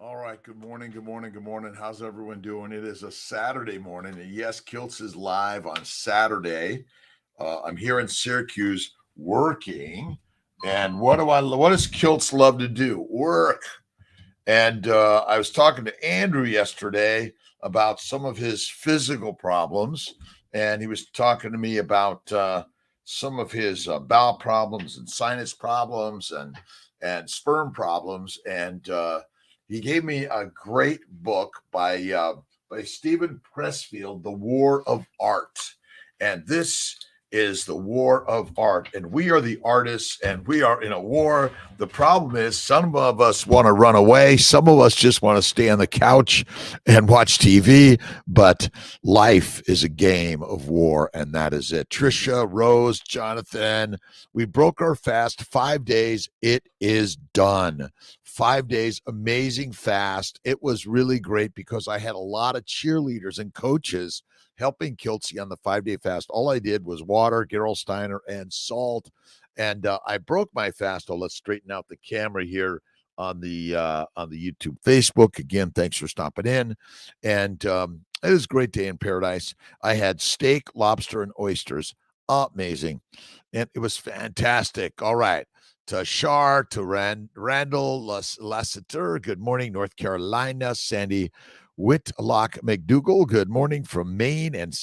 All right. Good morning. Good morning. Good morning. How's everyone doing? It is a Saturday morning. And yes, Kiltz is live on Saturday. I'm here in Syracuse working. And what does Kiltz love to do? Work. And I was talking to Andrew yesterday about some of his physical problems. And he was talking to me about some of his bowel problems and sinus problems and sperm problems. And he gave me a great book by Stephen Pressfield, The War of Art. And this is the war of art. And we are the artists, and we are in a war. The problem is some of us want to run away. Some of us just want to stay on the couch and watch TV. But life is a game of war, and that is it. Trisha, Rose, Jonathan, we broke our fast 5 days. It is done. 5 days, amazing fast. It was really great because I had a lot of cheerleaders and coaches helping Kiltz on the 5-day fast. All I did was water, Gerolsteiner, and salt. And I broke my fast. Oh, let's straighten out the camera here on the YouTube, Facebook. Again, thanks for stopping in. And it was a great day in paradise. I had steak, lobster, and oysters. Amazing. And it was fantastic. All right. To Shar, to Randall Lassiter, good morning, North Carolina. Sandy Whitlock McDougall, good morning from Maine. And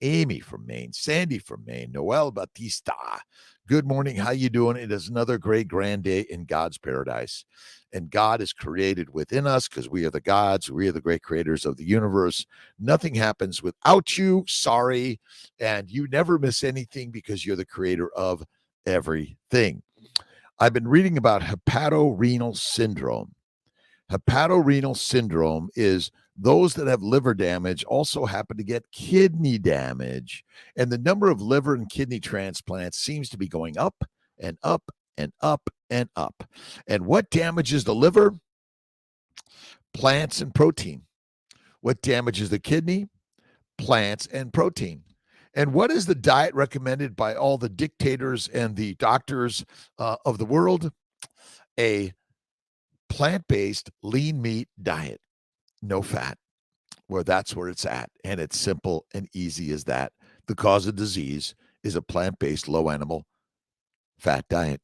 Amy from Maine, Sandy from Maine, Noel Batista, good morning. How you doing? It is another great grand day in God's paradise. And God is created within us because we are the gods. We are the great creators of the universe. Nothing happens without you. Sorry. And you never miss anything because you're the creator of everything. I've been reading about hepatorenal syndrome. Hepatorenal syndrome is those that have liver damage also happen to get kidney damage. And the number of liver and kidney transplants seems to be going up and up and up and up. And what damages the liver? Plants and protein. What damages the kidney? Plants and protein. And what is the diet recommended by all the dictators and the doctors of the world? A plant-based lean meat diet, no fat, where that's where it's at. And it's simple and easy as that. The cause of disease is a plant-based low animal fat diet.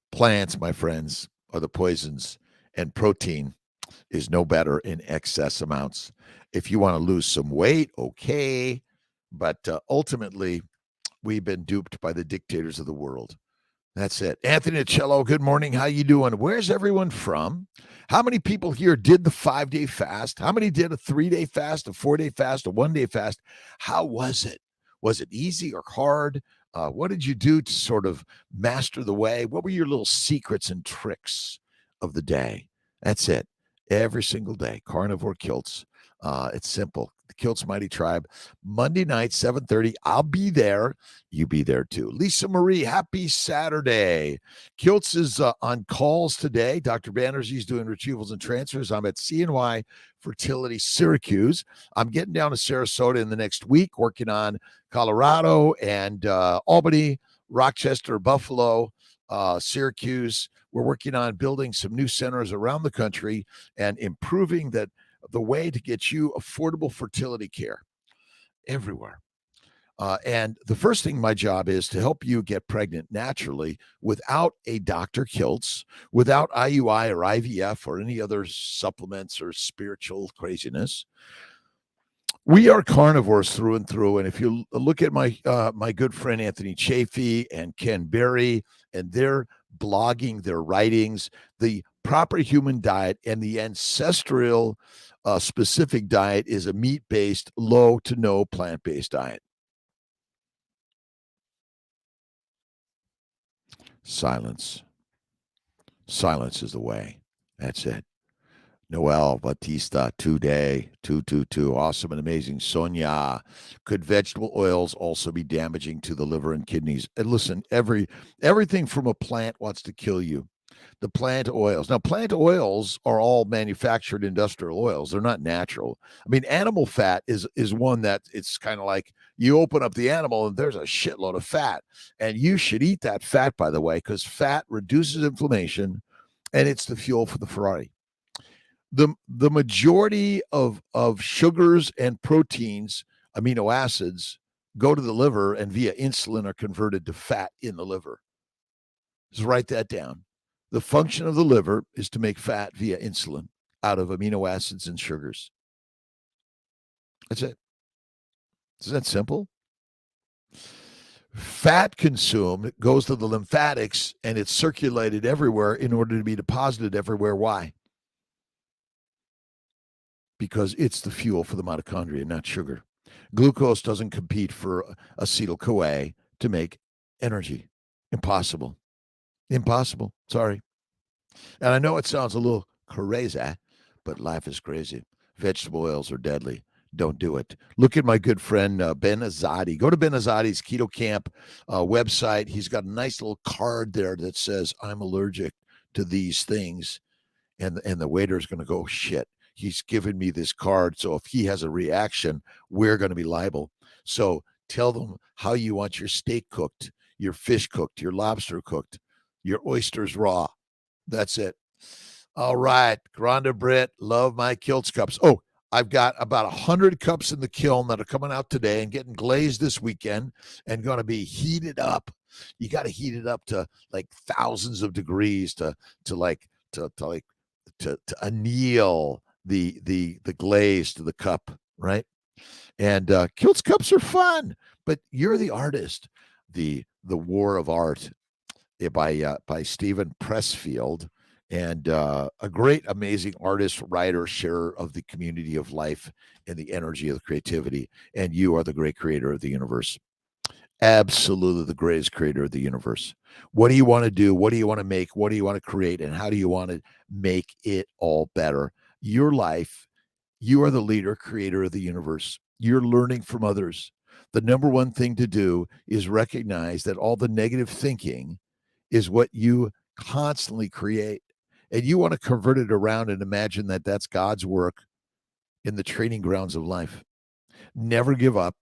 Plants, my friends, are the poisons, and protein is no better in excess amounts. If you want to lose some weight, okay. But ultimately, we've been duped by the dictators of the world. That's it. Anthony Acello, good morning. How you doing? Where's everyone from? How many people here did the 5-day fast? How many did a 3-day fast, a 4-day fast, a 1-day fast? How was it? Was it easy or hard? What did you do to sort of master the way? What were your little secrets and tricks of the day? That's it. Every single day, Carnivore Kiltz. It's simple. The Kiltz Mighty Tribe, Monday night, 7:30. I'll be there. You be there too. Lisa Marie, happy Saturday. Kiltz is on calls today. Dr. Banerjee's doing retrievals and transfers. I'm at CNY Fertility Syracuse. I'm getting down to Sarasota in the next week, working on Colorado and Albany, Rochester, Buffalo, Syracuse. We're working on building some new centers around the country and improving the way to get you affordable fertility care everywhere. And the first thing my job is to help you get pregnant naturally without a DoctorKiltz, without IUI or IVF or any other supplements or spiritual craziness. We are carnivores through and through. And if you look at my good friend Anthony Chafee and Ken Berry and their blogging, their writings, the proper human diet and the ancestral specific diet is a meat-based, low to no plant-based diet. Silence. Silence is the way. That's it. Noel Batista today, 222. Awesome and amazing. Sonia, could vegetable oils also be damaging to the liver and kidneys? And listen, everything from a plant wants to kill you. The plant oils. Now, plant oils are all manufactured industrial oils. They're not natural. I mean, animal fat is one that it's kind of like you open up the animal and there's a shitload of fat. And you should eat that fat, by the way, because fat reduces inflammation and it's the fuel for the Ferrari. The majority of sugars and proteins, amino acids, go to the liver and via insulin are converted to fat in the liver. Just write that down. The function of the liver is to make fat via insulin out of amino acids and sugars. That's it. Isn't that simple? Fat consumed goes to the lymphatics and it's circulated everywhere in order to be deposited everywhere. Why? Because it's the fuel for the mitochondria, not sugar. Glucose doesn't compete for acetyl-CoA to make energy. Impossible. Impossible. Sorry. And I know it sounds a little crazy, but life is crazy. Vegetable oils are deadly. Don't do it. Look at my good friend Ben Azadi. Go to Ben Azadi's Keto Camp website. He's got a nice little card there that says, I'm allergic to these things. And the waiter's going to go, shit, he's given me this card. So if he has a reaction, we're going to be liable. So tell them how you want your steak cooked, your fish cooked, your lobster cooked, your oysters raw. That's it. All right. Rhonda Britt, love my Kiltz cups. Oh, I've got about 100 cups in the kiln that are coming out today and getting glazed this weekend and going to be heated up. You got to heat it up to like thousands of degrees to anneal the glaze to the cup, right? And Kiltz cups are fun, but you're the artist. The War of Art by Stephen Pressfield. And a great, amazing artist, writer, sharer of the community of life and the energy of the creativity. And you are the great creator of the universe. Absolutely the greatest creator of the universe. What do you want to do? What do you want to make? What do you want to create? And how do you want to make it all better? Your life, you are the leader, creator of the universe. You're learning from others. The number one thing to do is recognize that all the negative thinking is what you constantly create. And you want to convert it around and imagine that that's God's work in the training grounds of life. Never give up,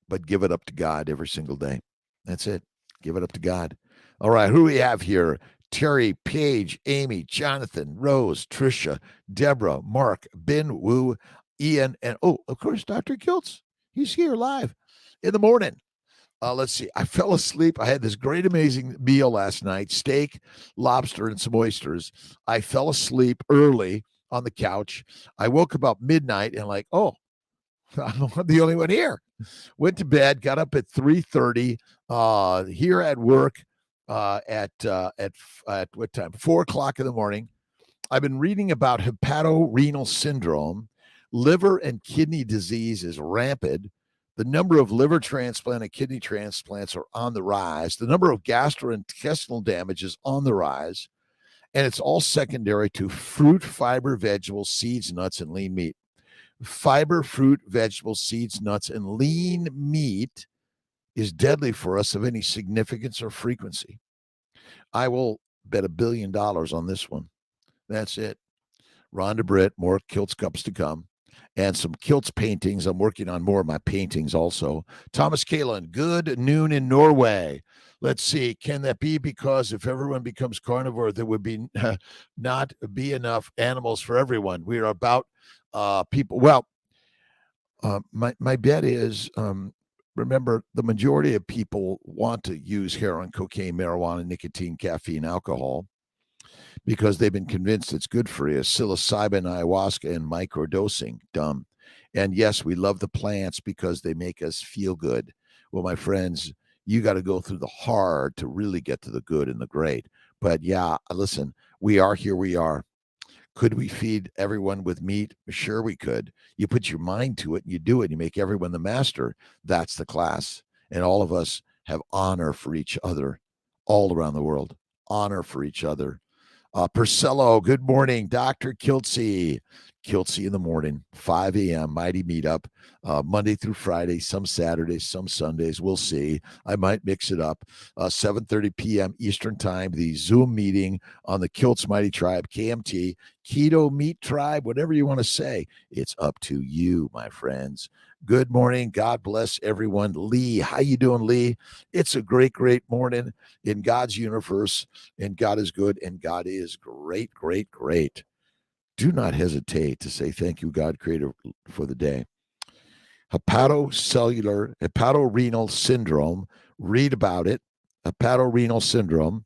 but give it up to God every single day. That's it. Give it up to God. All right. Who do we have here? Terry, Paige, Amy, Jonathan, Rose, Trisha, Deborah, Mark, Ben Wu, Ian, and of course, Dr. Kiltz. He's here live in the morning. Let's see. I fell asleep. I had this great, amazing meal last night, steak, lobster, and some oysters. I fell asleep early on the couch. I woke about midnight and like, oh, I'm the only one here. Went to bed, got up at 3:30 here at work at what time? 4 o'clock in the morning. I've been reading about hepatorenal syndrome. Liver and kidney disease is rampant. The number of liver transplant and kidney transplants are on the rise. The number of gastrointestinal damage is on the rise. And it's all secondary to fruit, fiber, vegetables, seeds, nuts, and lean meat. Fiber, fruit, vegetables, seeds, nuts, and lean meat is deadly for us of any significance or frequency. I will bet $1 billion on this one. That's it. Rhonda Britt, more Kiltz cups to come. And some Kiltz paintings. I'm working on more of my paintings also. Thomas Kalin, good noon in Norway. Let's see. Can that be because if everyone becomes carnivore, there would be not be enough animals for everyone? We are about people. Well, my bet is, remember, the majority of people want to use heroin, cocaine, marijuana, nicotine, caffeine, alcohol, because they've been convinced it's good for you. Psilocybin, ayahuasca, and microdosing. Dumb. And yes, we love the plants because they make us feel good. Well, my friends, you got to go through the hard to really get to the good and the great. But yeah, listen, we are here. We are. Could we feed everyone with meat? Sure, we could. You put your mind to it and you do it. You make everyone the master. That's the class. And all of us have honor for each other all around the world. Honor for each other. Purcello, good morning. Dr. Kiltz. Kiltz in the morning, 5 a.m., mighty meetup, Monday through Friday, some Saturdays, some Sundays. We'll see. I might mix it up. 7:30 p.m. Eastern time, the Zoom meeting on the Kiltz Mighty Tribe, KMT, Keto Meat Tribe, whatever you want to say. It's up to you, my friends. Good morning. God bless everyone. Lee, how you doing, Lee? It's a great, great morning in God's universe, and God is good, and God is great, great, great. do not hesitate to say thank you, God Creator, for the day. Hepatorenal syndrome. Read about it. Hepatorenal syndrome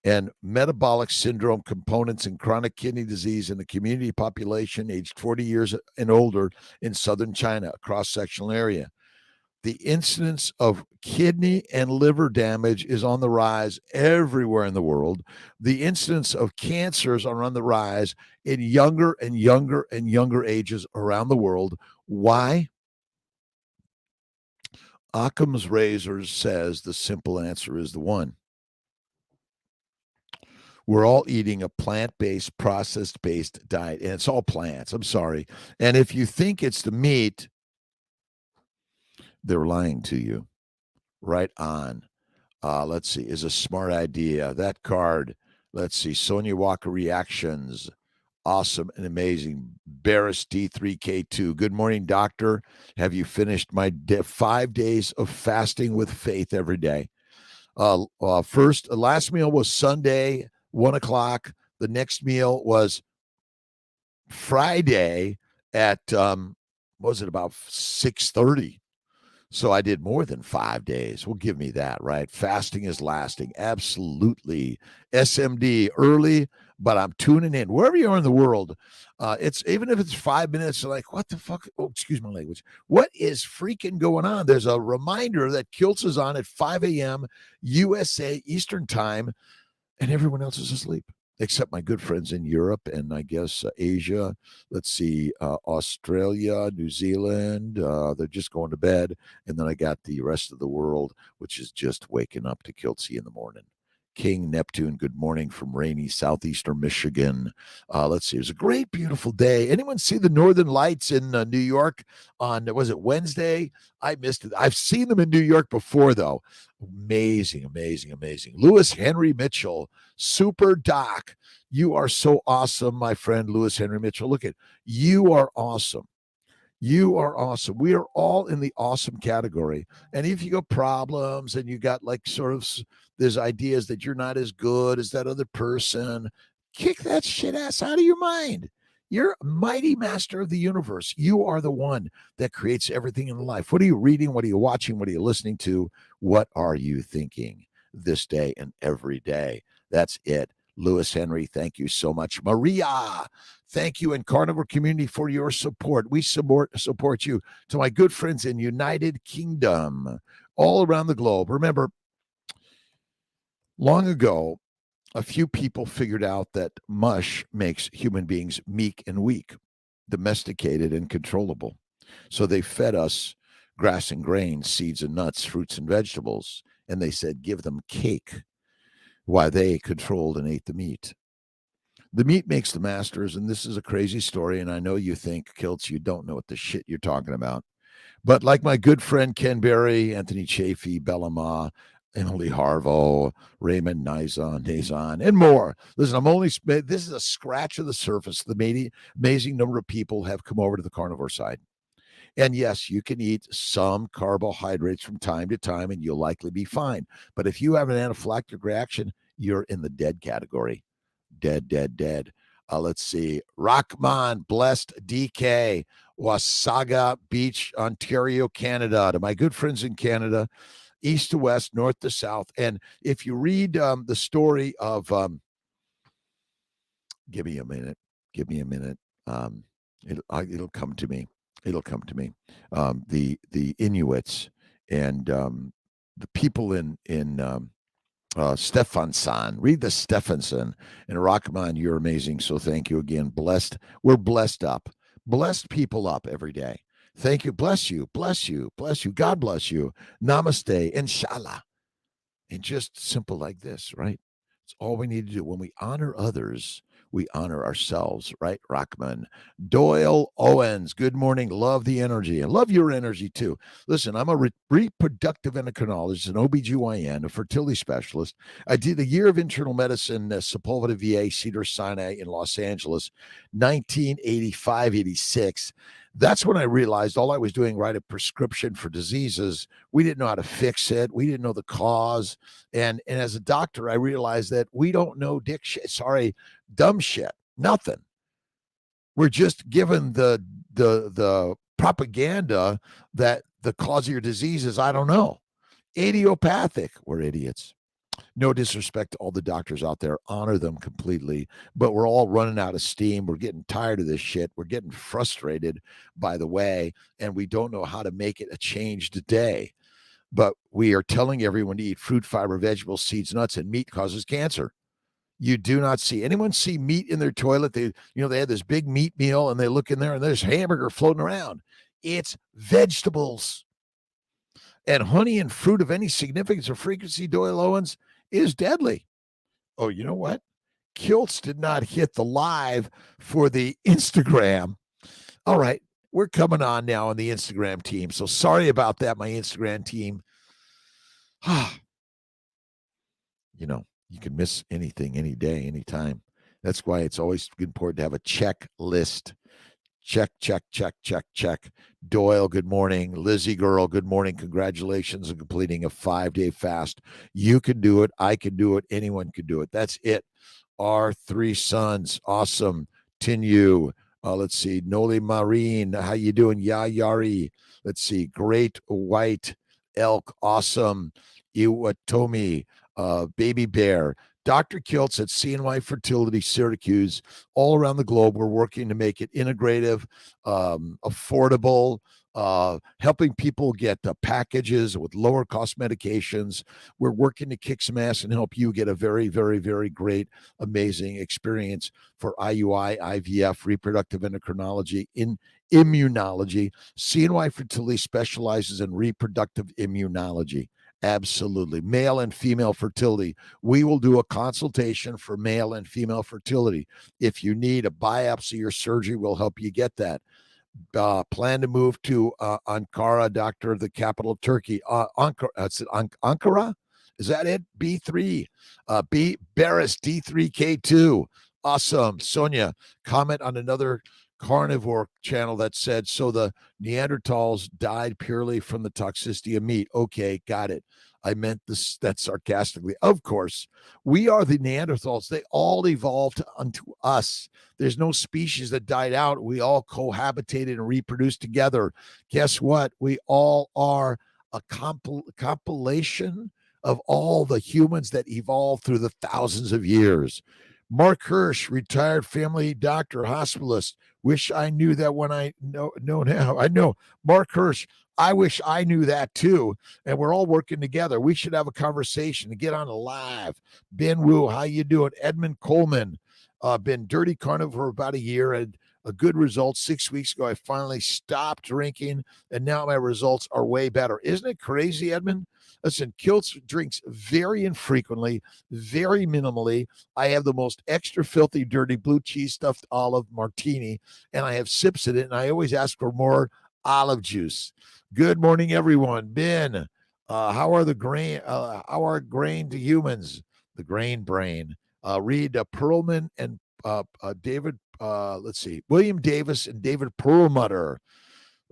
and metabolic syndrome components in chronic kidney disease in the community population aged 40 years and older in southern China, a cross-sectional area. The incidence of kidney and liver damage is on the rise everywhere in the world. The incidence of cancers are on the rise in younger and younger and younger ages around the world. Why? Occam's razor says the simple answer is the one. We're all eating a plant-based, processed-based diet, and it's all plants. I'm sorry. And if you think it's the meat, they're lying to you. Right on. Let's see, is a smart idea. That card, let's see, Sonia Walker reactions. Awesome and amazing. Barris D3K2. Good morning, doctor. Have you finished my 5 days of fasting with faith every day? Last meal was Sunday, 1 o'clock. The next meal was Friday at, was it about 6:30? So I did more than 5 days. Well, give me that, right? Fasting is lasting. Absolutely. SMD early, but I'm tuning in. Wherever you are in the world, it's even if it's 5 minutes, like, what the fuck? Oh, excuse my language. What is freaking going on? There's a reminder that Kiltz is on at 5 a.m. USA Eastern Time, and everyone else is asleep, except my good friends in Europe and I guess Asia. Let's see, Australia, New Zealand, they're just going to bed. And then I got the rest of the world, which is just waking up to Kiltzy in the morning. King Neptune, good morning from rainy southeastern Michigan. Let's see, it was a great, beautiful day. Anyone see the Northern Lights in New York on, was it Wednesday? I missed it. I've seen them in New York before, though. Amazing, amazing, amazing. Lewis Henry Mitchell, Super Doc. You are so awesome, my friend, Lewis Henry Mitchell. Look at, you are awesome. You are awesome. We are all in the awesome category. And if you got problems and you got like sort of, there's ideas that you're not as good as that other person, kick that shit ass out of your mind. You're a mighty master of the universe. You are the one that creates everything in life. What are you reading? What are you watching? What are you listening to? What are you thinking this day and every day? That's it. Lewis Henry, thank you so much. Maria, thank you, and Carnivore community, for your support. We support you. To my good friends in United Kingdom, all around the globe. Remember, long ago, a few people figured out that mush makes human beings meek and weak, domesticated and controllable. So they fed us grass and grain, seeds and nuts, fruits and vegetables, and they said, give them cake, while they controlled and ate the meat. The meat makes the masters, and this is a crazy story, and I know you think, Kiltz, you don't know what the shit you're talking about. But like my good friend Ken Berry, Anthony Chafee, Bellama, Emily Harvo, Raymond Nazon, and more. Listen, this is a scratch of the surface. The amazing number of people have come over to the carnivore side. And yes, you can eat some carbohydrates from time to time and you'll likely be fine. But if you have an anaphylactic reaction, you're in the dead category. Dead. Let's see. Rockman, Blessed DK, Wasaga Beach, Ontario, Canada. To my good friends in Canada, east to west, north to south. And if you read the story of, give me a minute. It'll come to me. The Inuits and the people in Stefansson. Read the Stephenson and Rockman. You're amazing. So thank you again. Blessed. We're blessed up. Blessed people up every day. Thank you. Bless you. God bless you. Namaste. Inshallah. And just simple like this, right? It's all we need to do. When we honor others, we honor ourselves, right, Rockman? Doyle Owens, good morning. Love the energy. And love your energy, too. Listen, I'm a reproductive endocrinologist, an OBGYN, a fertility specialist. I did a year of internal medicine at Sepulveda VA, Cedars-Sinai in Los Angeles, 1985, 86. That's when I realized all I was doing, write a prescription for diseases. We didn't know how to fix it. We didn't know the cause. And as a doctor, I realized that we don't know dumb shit, nothing. We're just given the propaganda that the cause of your disease is, I don't know, idiopathic. We're idiots. No disrespect to all the doctors out there. Honor them completely. But we're all running out of steam. We're getting tired of this shit. We're getting frustrated by the way, and we don't know how to make it a change today. But we are telling everyone to eat fruit, fiber, vegetables, seeds, nuts, and meat causes cancer. You do not see anyone see meat in their toilet. They had this big meat meal and they look in there and there's hamburger floating around. It's vegetables. And honey and fruit of any significance or frequency, Doyle Owens, is deadly. Oh, you know what? Kiltz did not hit the live for the Instagram. All right. We're coming on now on the Instagram team. So sorry about that, my Instagram team. You can miss anything, any day, anytime. That's why it's always important to have a checklist. Check, check, check, check, check. Doyle, good morning. Lizzie girl, good morning. Congratulations on completing a 5-day fast. You can do it. I can do it. Anyone can do it. That's it. Our 3 sons. Awesome. Tinyu. Let's see. Noli Marine. How you doing? Yari. Let's see. Great White Elk. Awesome. Iwatomi. Baby Bear. DoctorKiltz at CNY Fertility Syracuse, all around the globe. We're working to make it integrative, affordable, helping people get packages with lower cost medications. We're working to kick some ass and help you get a very, very, very great, amazing experience for IUI, IVF, reproductive endocrinology, in immunology. CNY Fertility specializes in reproductive immunology. Absolutely. Male and female fertility. We will do a consultation for male and female fertility. If you need a biopsy or surgery, we'll help you get that. Plan to move to Ankara, doctor of the capital of Turkey. Ankara? Is that it? B3. Barris, D3K2. Awesome. Sonia, comment on another carnivore channel that said, so the Neanderthals died purely from the toxicity of meat. Okay, got it. I meant this that sarcastically. Of course, we are the Neanderthals. They all evolved unto us. There's no species that died out. We all cohabitated and reproduced together. Guess what? We all are a compilation of all the humans that evolved through the thousands of years. Mark Hirsch, retired family doctor, hospitalist. Wish I knew that when I know now. I know. Mark Hirsch, I wish I knew that too. And we're all working together. We should have a conversation to get on a live. Ben Wu, how you doing? Edmund Coleman, been dirty carnivore for about a year and a good result. 6 weeks ago, I finally stopped drinking, and now my results are way better. Isn't it crazy, Edmund? Listen, Kiltz drinks very infrequently, very minimally. I have the most extra filthy, dirty blue cheese stuffed olive martini, and I have sips in it, and I always ask for more olive juice. Good morning, everyone. Ben, how are grain to humans? The grain brain. Read Perlman and David. Let's see, William Davis and David Perlmutter.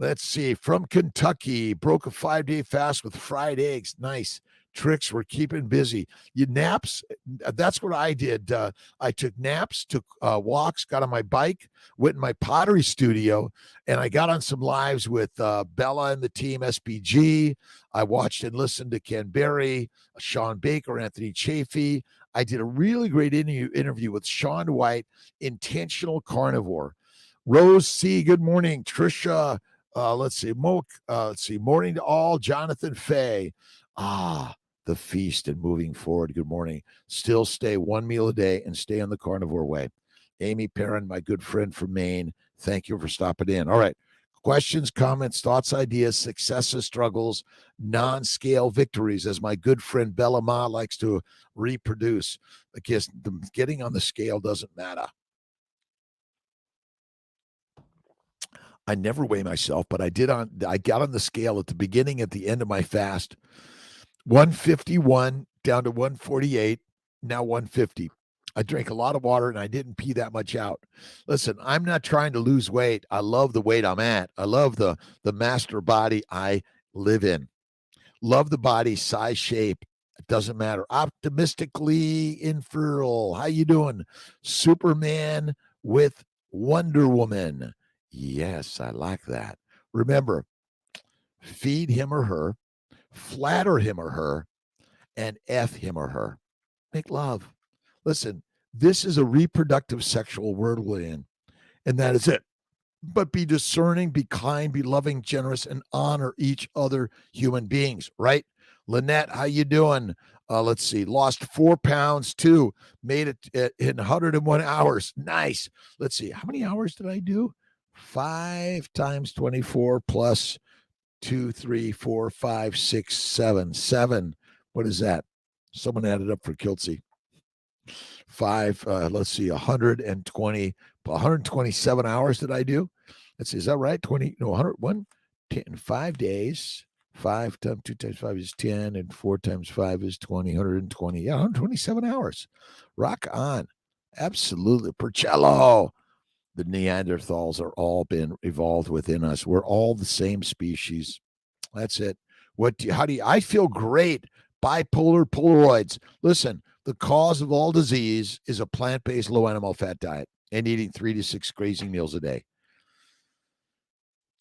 Let's see, from Kentucky, broke a 5-day fast with fried eggs. Nice. Tricks, we're keeping busy. You naps, that's what I did. I took naps, took walks, got on my bike, went in my pottery studio, and I got on some lives with Bella and the team, SPG. I watched and listened to Ken Berry, Sean Baker, Anthony Chafee. I did a really great interview with Sean White, intentional carnivore. Rose C, good morning. Trisha, let's see, morning to all. Jonathan Fay, the feast and moving forward. Good morning. Still stay one meal a day and stay on the carnivore way. Amy Perrin, my good friend from Maine, thank you for stopping in. All right. Questions, comments, thoughts, ideas, successes, struggles, non-scale victories, as my good friend Bella Ma likes to reproduce. I guess getting on the scale doesn't matter. I never weigh myself, but I got on the scale at the beginning, at the end of my fast. 151 down to 148, now 150. I drank a lot of water and I didn't pee that much out. Listen, I'm not trying to lose weight. I love the weight I'm at. I love the master body I live in. Love the body, size, shape. It doesn't matter. Optimistically infertile. How you doing? Superman with Wonder Woman. Yes, I like that. Remember, feed him or her, flatter him or her, and F him or her. Make love. Listen, this is a reproductive sexual word we're in, and that is it. But be discerning, be kind, be loving, generous, and honor each other human beings, right? Lynette, how you doing? Let's see. Lost 4 pounds too. Made it in 101 hours. Nice. Let's see. How many hours did I do? 5 times 24 plus 2, 3, 4, 5, 6, 7. 7. What is that? Someone added up for Kiltzy. 5, let's see, 127 hours did I do? Let's see, is that right? 20, no, 101, 10, 5 days. 5 times 2 times 5 is 10, and 4 times 5 is 20, 120. Yeah, 127 hours. Rock on. Absolutely. Percello. The Neanderthals are all been evolved within us. We're all the same species. That's it. I feel great. Bipolar Polaroids. Listen, the cause of all disease is a plant-based low animal fat diet and eating 3 to 6 grazing meals a day.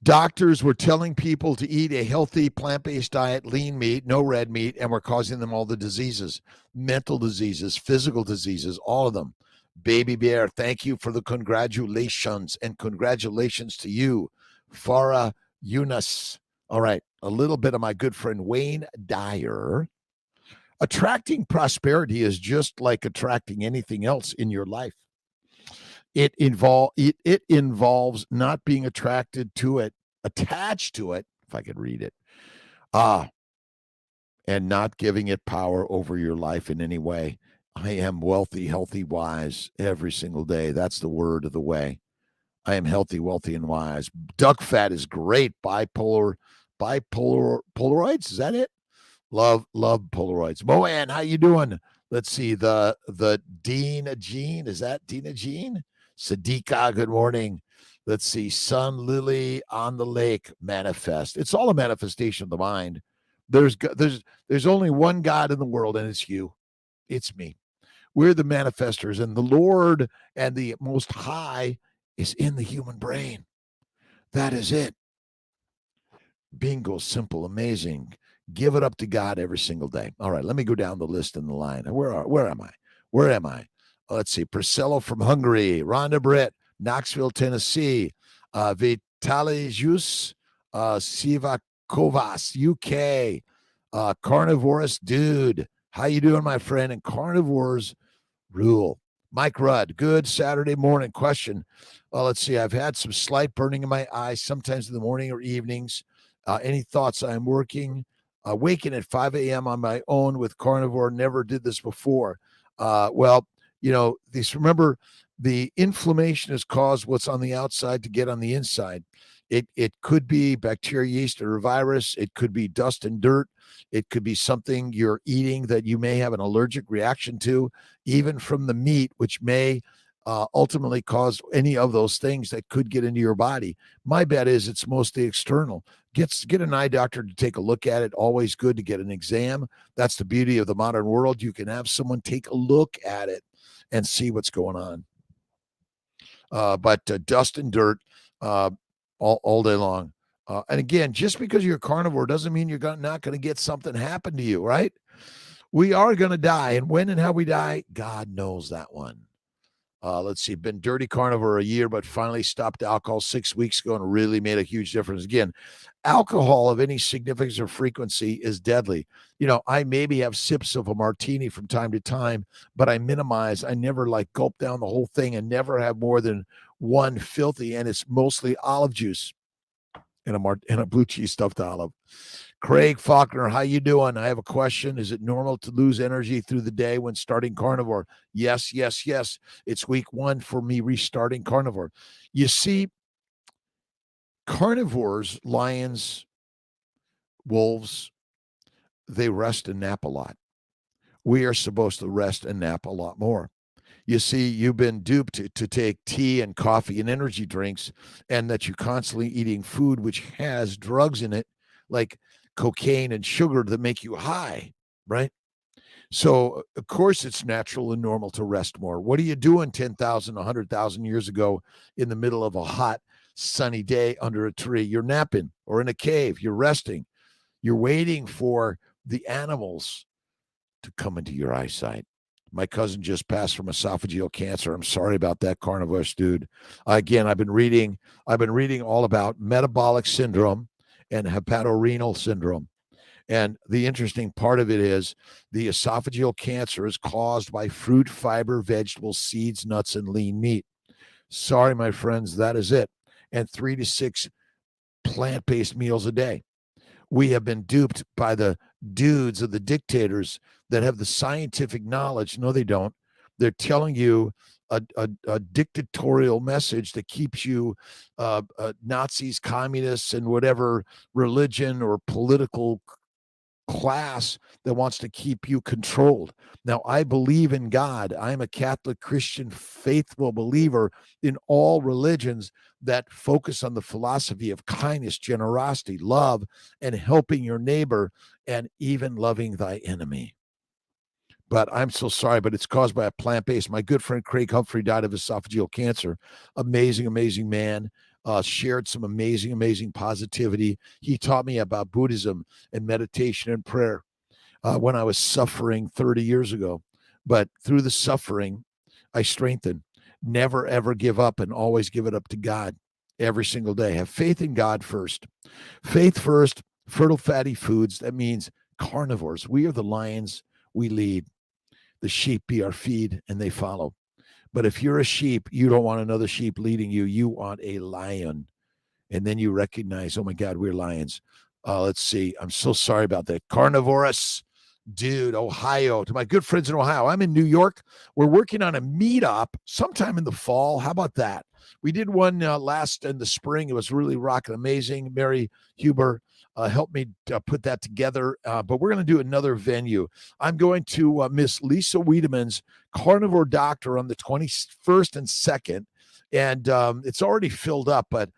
Doctors were telling people to eat a healthy plant-based diet, lean meat, no red meat, and we're causing them all the diseases, mental diseases, physical diseases, all of them. Baby Bear, thank you for the congratulations, and congratulations to you, Farah Yunus. All right, a little bit of my good friend Wayne Dyer. Attracting prosperity is just like attracting anything else in your life. It involves not being attracted to it, attached to it, if I could read it, and not giving it power over your life in any way. I am wealthy, healthy, wise every single day. That's the word of the way. I am healthy, wealthy, and wise. Duck fat is great. Polaroids. Is that it? Love Polaroids. Moan, how you doing? Let's see. The Dean Jean. Is that Dina Jean? Sadiqa, good morning. Let's see. Sun Lily on the lake. Manifest. It's all a manifestation of the mind. There's only one God in the world, and it's you. It's me. We're the manifestors, and the Lord and the Most High is in the human brain. That is it. Bingo, simple, amazing. Give it up to God every single day. All right, let me go down the list in the line. Where am I? Let's see. Priscilla from Hungary, Rhonda Britt, Knoxville, Tennessee, Vitaly Jus, Sivakovas, UK, Carnivorous Dude. How you doing, my friend? And carnivores rule. Mike Rudd, good Saturday morning question. Let's see. I've had some slight burning in my eyes, sometimes in the morning or evenings. Any thoughts? I'm waking at 5 a.m. on my own with carnivore. Never did this before. Remember, the inflammation has caused what's on the outside to get on the inside. It could be bacteria, yeast, or a virus. It could be dust and dirt. It could be something you're eating that you may have an allergic reaction to, even from the meat, which may ultimately cause any of those things that could get into your body. My bet is it's mostly external. Get an eye doctor to take a look at it. Always good to get an exam. That's the beauty of the modern world. You can have someone take a look at it and see what's going on. But dust and dirt all day long. And again, just because you're a carnivore doesn't mean you're not going to get something happen to you, right? We are going to die. And when and how we die, God knows that one. Let's see, been dirty carnivore a year, but finally stopped alcohol 6 weeks ago and really made a huge difference. Again, alcohol of any significance or frequency is deadly. I maybe have sips of a martini from time to time, but I minimize. I never gulp down the whole thing and never have more than one filthy, and it's mostly olive juice and a blue cheese stuffed olive. Craig Faulkner, how you doing? I have a question. Is it normal to lose energy through the day when starting carnivore? Yes. It's week 1 for me restarting carnivore. You see, carnivores, lions, wolves, they rest and nap a lot. We are supposed to rest and nap a lot more. You see, you've been duped to take tea and coffee and energy drinks, and that you're constantly eating food which has drugs in it, like cocaine and sugar, that make you high, right? So, of course, it's natural and normal to rest more. What are you doing 10,000, 100,000 years ago in the middle of a hot, sunny day under a tree? You're napping, or in a cave. You're resting. You're waiting for the animals to come into your eyesight. My cousin just passed from esophageal cancer. I'm sorry about that, carnivore dude. Again, I've been reading all about metabolic syndrome and hepatorenal syndrome. And the interesting part of it is the esophageal cancer is caused by fruit, fiber, vegetables, seeds, nuts, and lean meat. Sorry, my friends, that is it. And 3 to 6 plant-based meals a day. We have been duped by the dudes of the dictators that have the scientific knowledge. No, they don't. They're telling you a dictatorial message that keeps you Nazis, communists, and whatever religion or political class that wants to keep you controlled. Now, I believe in God. I'm a Catholic, Christian, faithful believer in all religions that focus on the philosophy of kindness, generosity, love, and helping your neighbor, and even loving thy enemy. But I'm so sorry, but it's caused by a plant-based. My good friend Craig Humphrey died of esophageal cancer. Amazing, amazing man. Shared some amazing, amazing positivity. He taught me about Buddhism and meditation and prayer when I was suffering 30 years ago. But through the suffering, I strengthened. Never, ever give up, and always give it up to God every single day. Have faith in God first. Faith first, fertile fatty foods. That means carnivores. We are the lions. We lead. The sheep be our feed, and they follow. But if you're a sheep, you don't want another sheep leading you. You want a lion. And then you recognize, oh my God, we're lions. Let's see. I'm so sorry about that. Carnivorous dude, Ohio. To my good friends in Ohio. I'm in New York. We're working on a meetup sometime in the fall. How about that? We did one last in the spring. It was really rocking amazing. Mary Huber helped me put that together. But we're going to do another venue. I'm going to Miss Lisa Wiedemann's Carnivore Doctor on the 21st and 2nd. And it's already filled up, but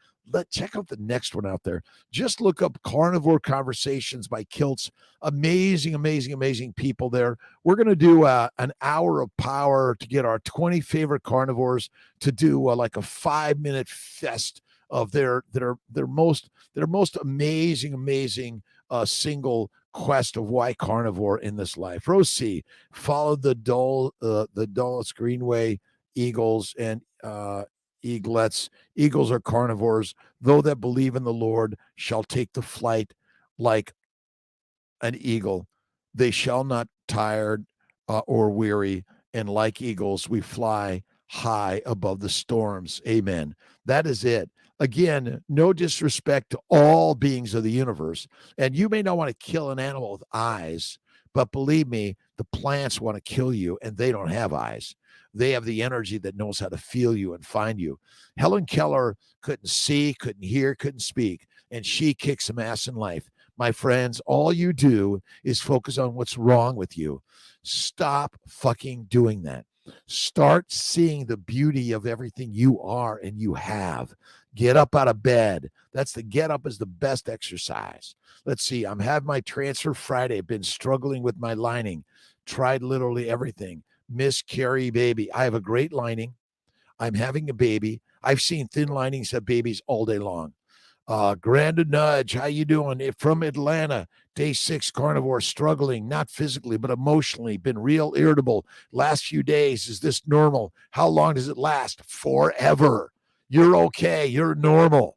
check out the next one out there. Just look up Carnivore Conversations by Kiltz. Amazing, amazing, amazing people there. We're going to do an hour of power to get our 20 favorite carnivores to do like a 5-minute fest of their most amazing, amazing single quest of why carnivore in this life. Row C, follow the Dulles Greenway Eagles and eaglets. Eagles are carnivores. Though that believe in the Lord shall take the flight like an eagle. They shall not tired or weary. And like eagles, we fly high above the storms. Amen. That is it. Again, no disrespect to all beings of the universe. And you may not want to kill an animal with eyes, but believe me, the plants want to kill you and they don't have eyes. They have the energy that knows how to feel you and find you. Helen Keller couldn't see, couldn't hear, couldn't speak, and she kicked some ass in life. My friends, all you do is focus on what's wrong with you. Stop fucking doing that. Start seeing the beauty of everything you are and you have. Get up out of bed. That's the get up is the best exercise. Let's see. I'm having my transfer Friday. Been struggling with my lining. Tried literally everything. Miscarry baby. I have a great lining. I'm having a baby. I've seen thin linings have babies all day long. Granda Nudge, how you doing? From Atlanta, day 6, carnivore, struggling, not physically, but emotionally, been real irritable. Last few days, is this normal? How long does it last? Forever. You're okay. You're normal.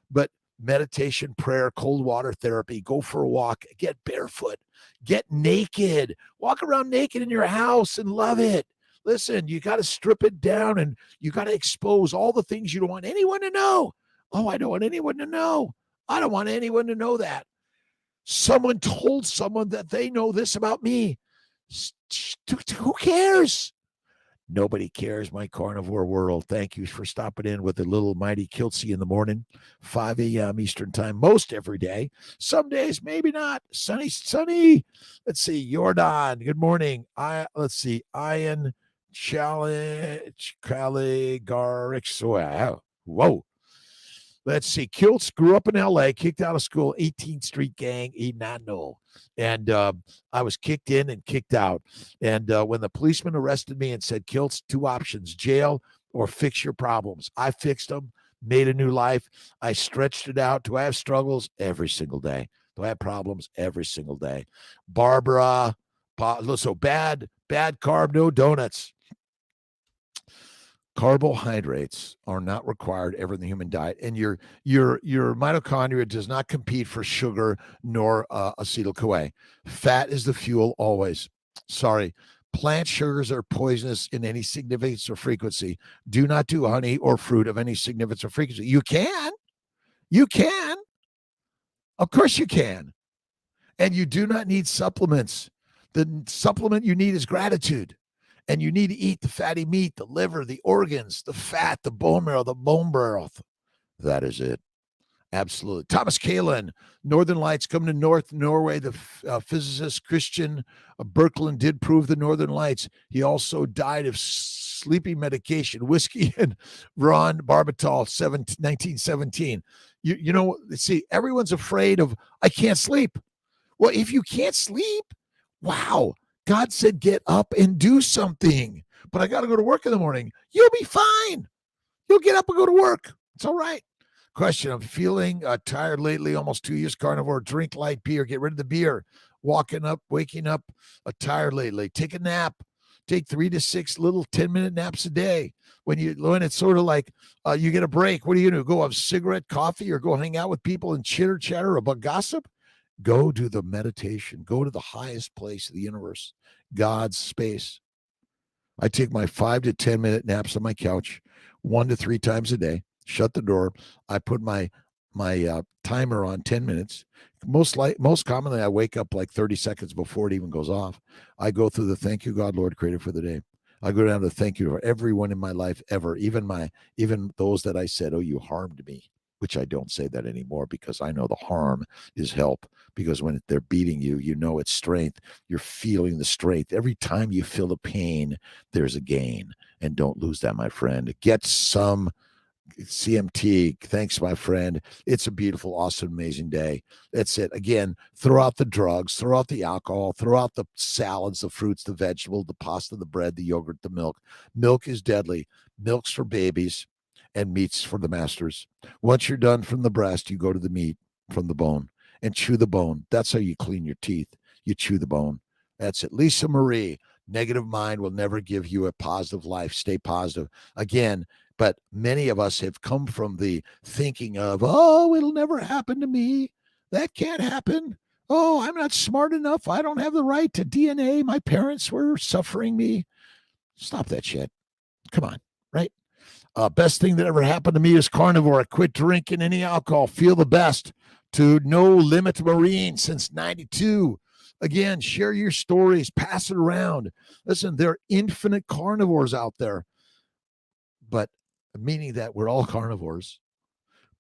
But meditation, prayer, cold water therapy, go for a walk, get barefoot, get naked, walk around naked in your house and love it. Listen, you got to strip it down and you got to expose all the things you don't want anyone to know. Oh, I don't want anyone to know. I don't want anyone to know that. Someone told someone that they know this about me. Who cares? Nobody cares, my carnivore world. Thank you for stopping in with a little mighty kiltzy in the morning, 5 a.m. Eastern time, most every day. Some days, maybe not. Sunny. Let's see. Jordan, good morning. Let's see. Ian Challenge Caligaric. Wow. Whoa. Let's see. Kiltz grew up in L.A., kicked out of school, 18th Street gang, Inano. And I was kicked in and kicked out. And when the policeman arrested me and said, Kiltz, 2 options, jail or fix your problems. I fixed them, made a new life. I stretched it out. Do I have struggles? Every single day. Do I have problems? Every single day. Barbara, so bad carb, no donuts. Carbohydrates are not required ever in the human diet, and your mitochondria does not compete for sugar nor acetyl-CoA. Fat is the fuel always. Sorry. Plant sugars are poisonous in any significance or frequency. Do not do honey or fruit of any significance or frequency. You can. Of course you can. And you do not need supplements. The supplement you need is gratitude. And you need to eat the fatty meat, the liver, the organs, the fat, the bone marrow, the bone broth. That is it. Absolutely. Thomas Kalin, Northern Lights coming to North Norway. The physicist Christian Birkeland did prove the Northern Lights. He also died of sleeping medication, whiskey and Ron Barbital, 1917. You know, see, everyone's afraid of, I can't sleep. Well, if you can't sleep, wow. God said, get up and do something. But I got to go to work in the morning. You'll be fine. You'll get up and go to work. It's all right. Question, I'm feeling tired lately, almost 2 years carnivore. Drink light beer. Get rid of the beer. Waking up tired lately. Take a nap. Take 3 to 6 little 10-minute naps a day. When it's sort of like you get a break, what do? Go have cigarette, coffee, or go hang out with people and chitter chatter about gossip? Go do the meditation. Go to the highest place of the universe, God's space. I take my 5 to 10-minute naps on my couch 1 to 3 times a day. Shut the door. I put my timer on 10 minutes. Most commonly, I wake up like 30 seconds before it even goes off. I go through the thank you, God, Lord, creator for the day. I go down to thank you for everyone in my life ever, even those that I said, oh, you harmed me, which I don't say that anymore because I know the harm is help. Because when they're beating you, you know it's strength. You're feeling the strength. Every time you feel the pain, there's a gain. And don't lose that, my friend. Get some CMT. Thanks, my friend. It's a beautiful, awesome, amazing day. That's it. Again, throw out the drugs, throw out the alcohol, throw out the salads, the fruits, the vegetable, the pasta, the bread, the yogurt, the milk. Milk is deadly. Milk's for babies and meat's for the masters. Once you're done from the breast, you go to the meat from the bone and chew the bone. That's how you clean your teeth. You chew the bone. That's it. Lisa Marie, negative mind will never give you a positive life. Stay positive. Again, but many of us have come from the thinking of, oh, it'll never happen to me. That can't happen. Oh, I'm not smart enough. I don't have the right to DNA. My parents were suffering me. Stop that shit. Come on, right? Best thing that ever happened to me is carnivore. I quit drinking any alcohol. Feel the best. To No Limit Marine since 92. Again, share your stories. Pass it around. Listen, there are infinite carnivores out there. But meaning that we're all carnivores.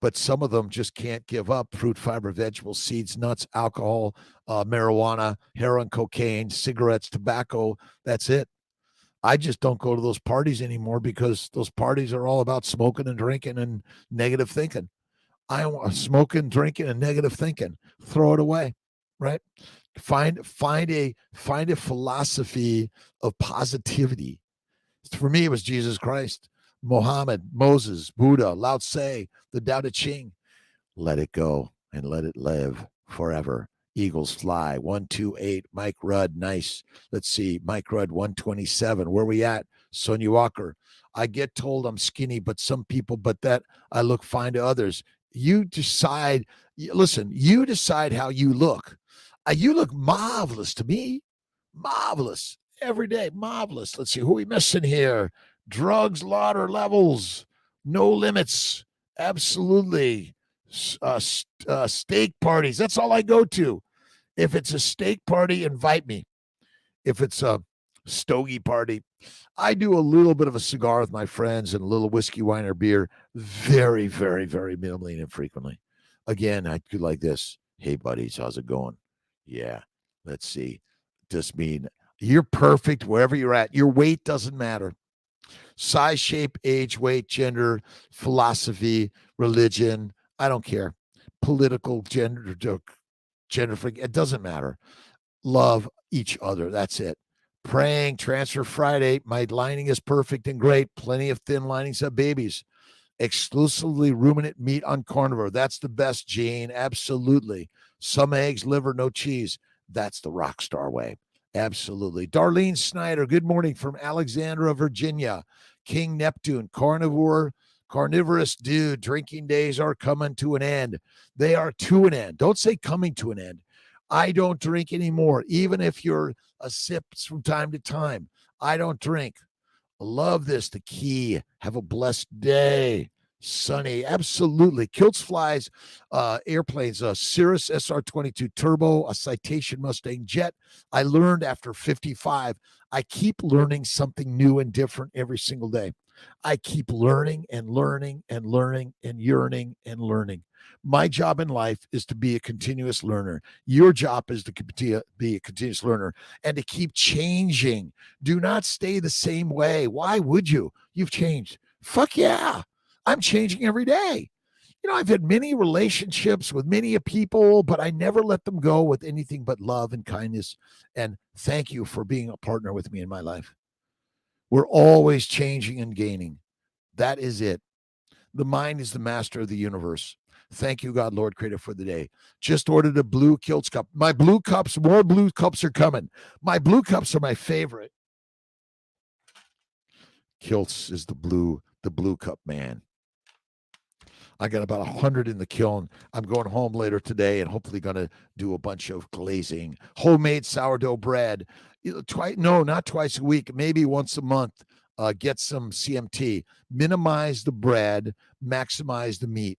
But some of them just can't give up fruit, fiber, vegetables, seeds, nuts, alcohol, marijuana, heroin, cocaine, cigarettes, tobacco. That's it. I just don't go to those parties anymore because those parties are all about smoking and drinking and negative thinking. I want smoking, drinking, and negative thinking. Throw it away, right? Find a philosophy of positivity. For me, it was Jesus Christ, Muhammad, Moses, Buddha, Lao Tse, the Tao Te Ching. Let it go and let it live forever. Eagles fly. 128. Mike Rudd. Nice. Let's see. Mike Rudd, 127. Where we at? Sonia Walker. I get told I'm skinny, but some people, but that I look fine to others. You decide. Listen, you decide how you look. You look marvelous to me. Marvelous. Every day. Marvelous. Let's see. Who are we missing here? Drugs, lauder levels. No limits. Absolutely. Steak parties. That's all I go to. If it's a steak party, invite me. If it's a stogie party, I do a little bit of a cigar with my friends and a little whiskey, wine, or beer. Very, very, very minimally and infrequently. Again, I do like this. Hey, buddies, how's it going? Yeah, let's see. Just mean you're perfect wherever you're at. Your weight doesn't matter. Size, shape, age, weight, gender, philosophy, religion. I don't care. Political, gender, it doesn't matter. Love each other. That's it. Praying, transfer Friday. My lining is perfect and great. Plenty of thin linings of babies. Exclusively ruminant meat on carnivore. That's the best, Gene. Absolutely. Some eggs, liver, no cheese. That's the rock star way. Absolutely. Darlene Snyder, good morning from Alexandria, Virginia. King Neptune, carnivorous dude. Drinking days are coming to an end. They are to an end. Don't say coming to an end. I don't drink anymore, even if you're a sips from time to time. I don't drink. Love this. The key. Have a blessed day. Sunny. Absolutely. Kiltz flies airplanes, a Cirrus SR-22 Turbo, a Citation Mustang Jet. I learned after 55, I keep learning something new and different every single day. I keep learning and learning and learning and yearning and learning. My job in life is to be a continuous learner. Your job is to be a continuous learner and to keep changing. Do not stay the same way. Why would you? You've changed. Fuck yeah. I'm changing every day. You know, I've had many relationships with many people, but I never let them go with anything but love and kindness. And thank you for being a partner with me in my life. We're always changing and gaining. That is it. The mind is the master of the universe. Thank you, God, Lord, Creator, for the day. Just ordered a blue Kiltz cup. My blue cups, more blue cups are coming. My blue cups are my favorite. Kiltz is the blue cup man. I got about 100 in the kiln. I'm going home later today and hopefully going to do a bunch of glazing. Homemade sourdough bread. Not twice a week, maybe once a month. Get some CMT. Minimize the bread, maximize the meat.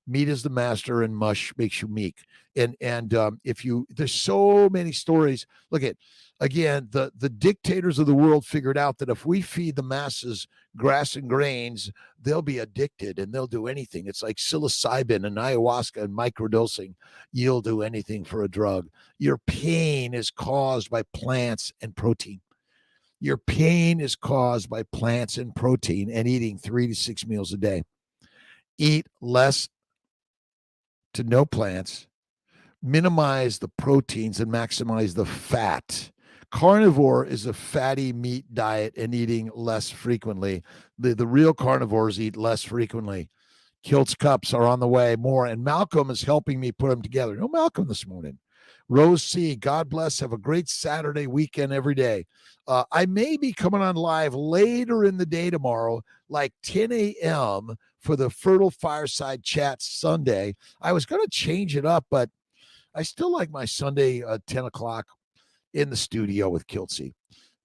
Meat is the master, and mush makes you meek. And there's so many stories. Look at, again, the dictators of the world figured out that if we feed the masses grass and grains, they'll be addicted and they'll do anything. It's like psilocybin and ayahuasca and microdosing. You'll do anything for a drug. Your pain is caused by plants and protein. Your pain is caused by plants and protein and eating 3 to 6 meals a day. Eat less to no plants, minimize the proteins and maximize the fat. Carnivore is a fatty meat diet and eating less frequently. The real carnivores eat less frequently. Kiltz cups are on the way, more. And Malcolm is helping me put them together. No Malcolm this morning. Rose C, God bless. Have a great Saturday weekend every day. I may be coming on live later in the day tomorrow, like 10 a.m. for the Fertile Fireside Chat Sunday. I was going to change it up, but I still like my Sunday 10 o'clock in the studio with Kiltzy.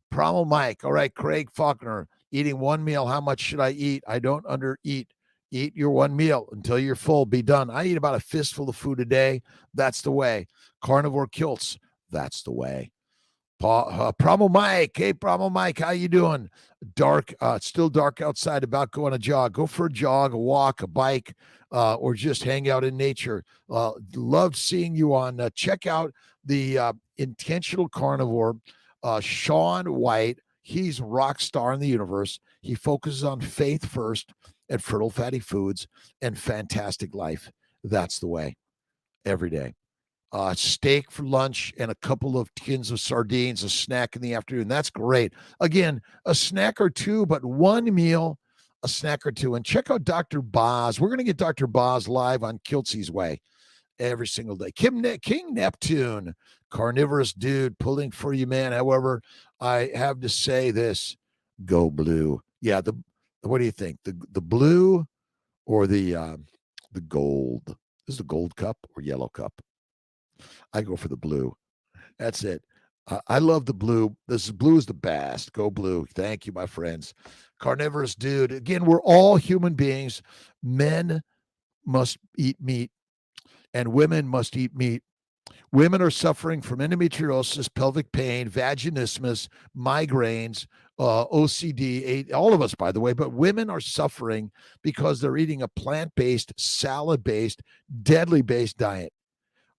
Primal Mike. All right, Craig Faulkner, eating one meal. How much should I eat? I don't undereat. Eat your one meal until you're full. Be done. I eat about a fistful of food a day. That's the way. Carnivore Kiltz. That's the way. Primal Mike. Hey, Primal Mike, how you doing? Dark. It's still dark outside. About going a jog. Go for a jog, a walk, a bike, or just hang out in nature. Love seeing you on. Check out the Intentional Carnivore. Sean White. He's a rock star in the universe. He focuses on faith first and fertile fatty foods and fantastic life. That's the way. Every day. Steak for lunch and a couple of tins of sardines, a snack in the afternoon. That's great. Again, a snack or two, but one meal, a snack or two. And check out Dr. Boz. We're going to get Dr. Boz live on Kiltzy's Way every single day. King Neptune, carnivorous dude, pulling for you, man. However, I have to say this, go blue. Yeah, what do you think? The blue or the gold? This is the gold cup or yellow cup? I go for the blue. That's it. I love the blue. Blue is the best. Go blue. Thank you, my friends. Carnivorous dude. Again, we're all human beings. Men must eat meat and women must eat meat. Women are suffering from endometriosis, pelvic pain, vaginismus, migraines, OCD, all of us, by the way, but women are suffering because they're eating a plant-based, salad-based, deadly-based diet.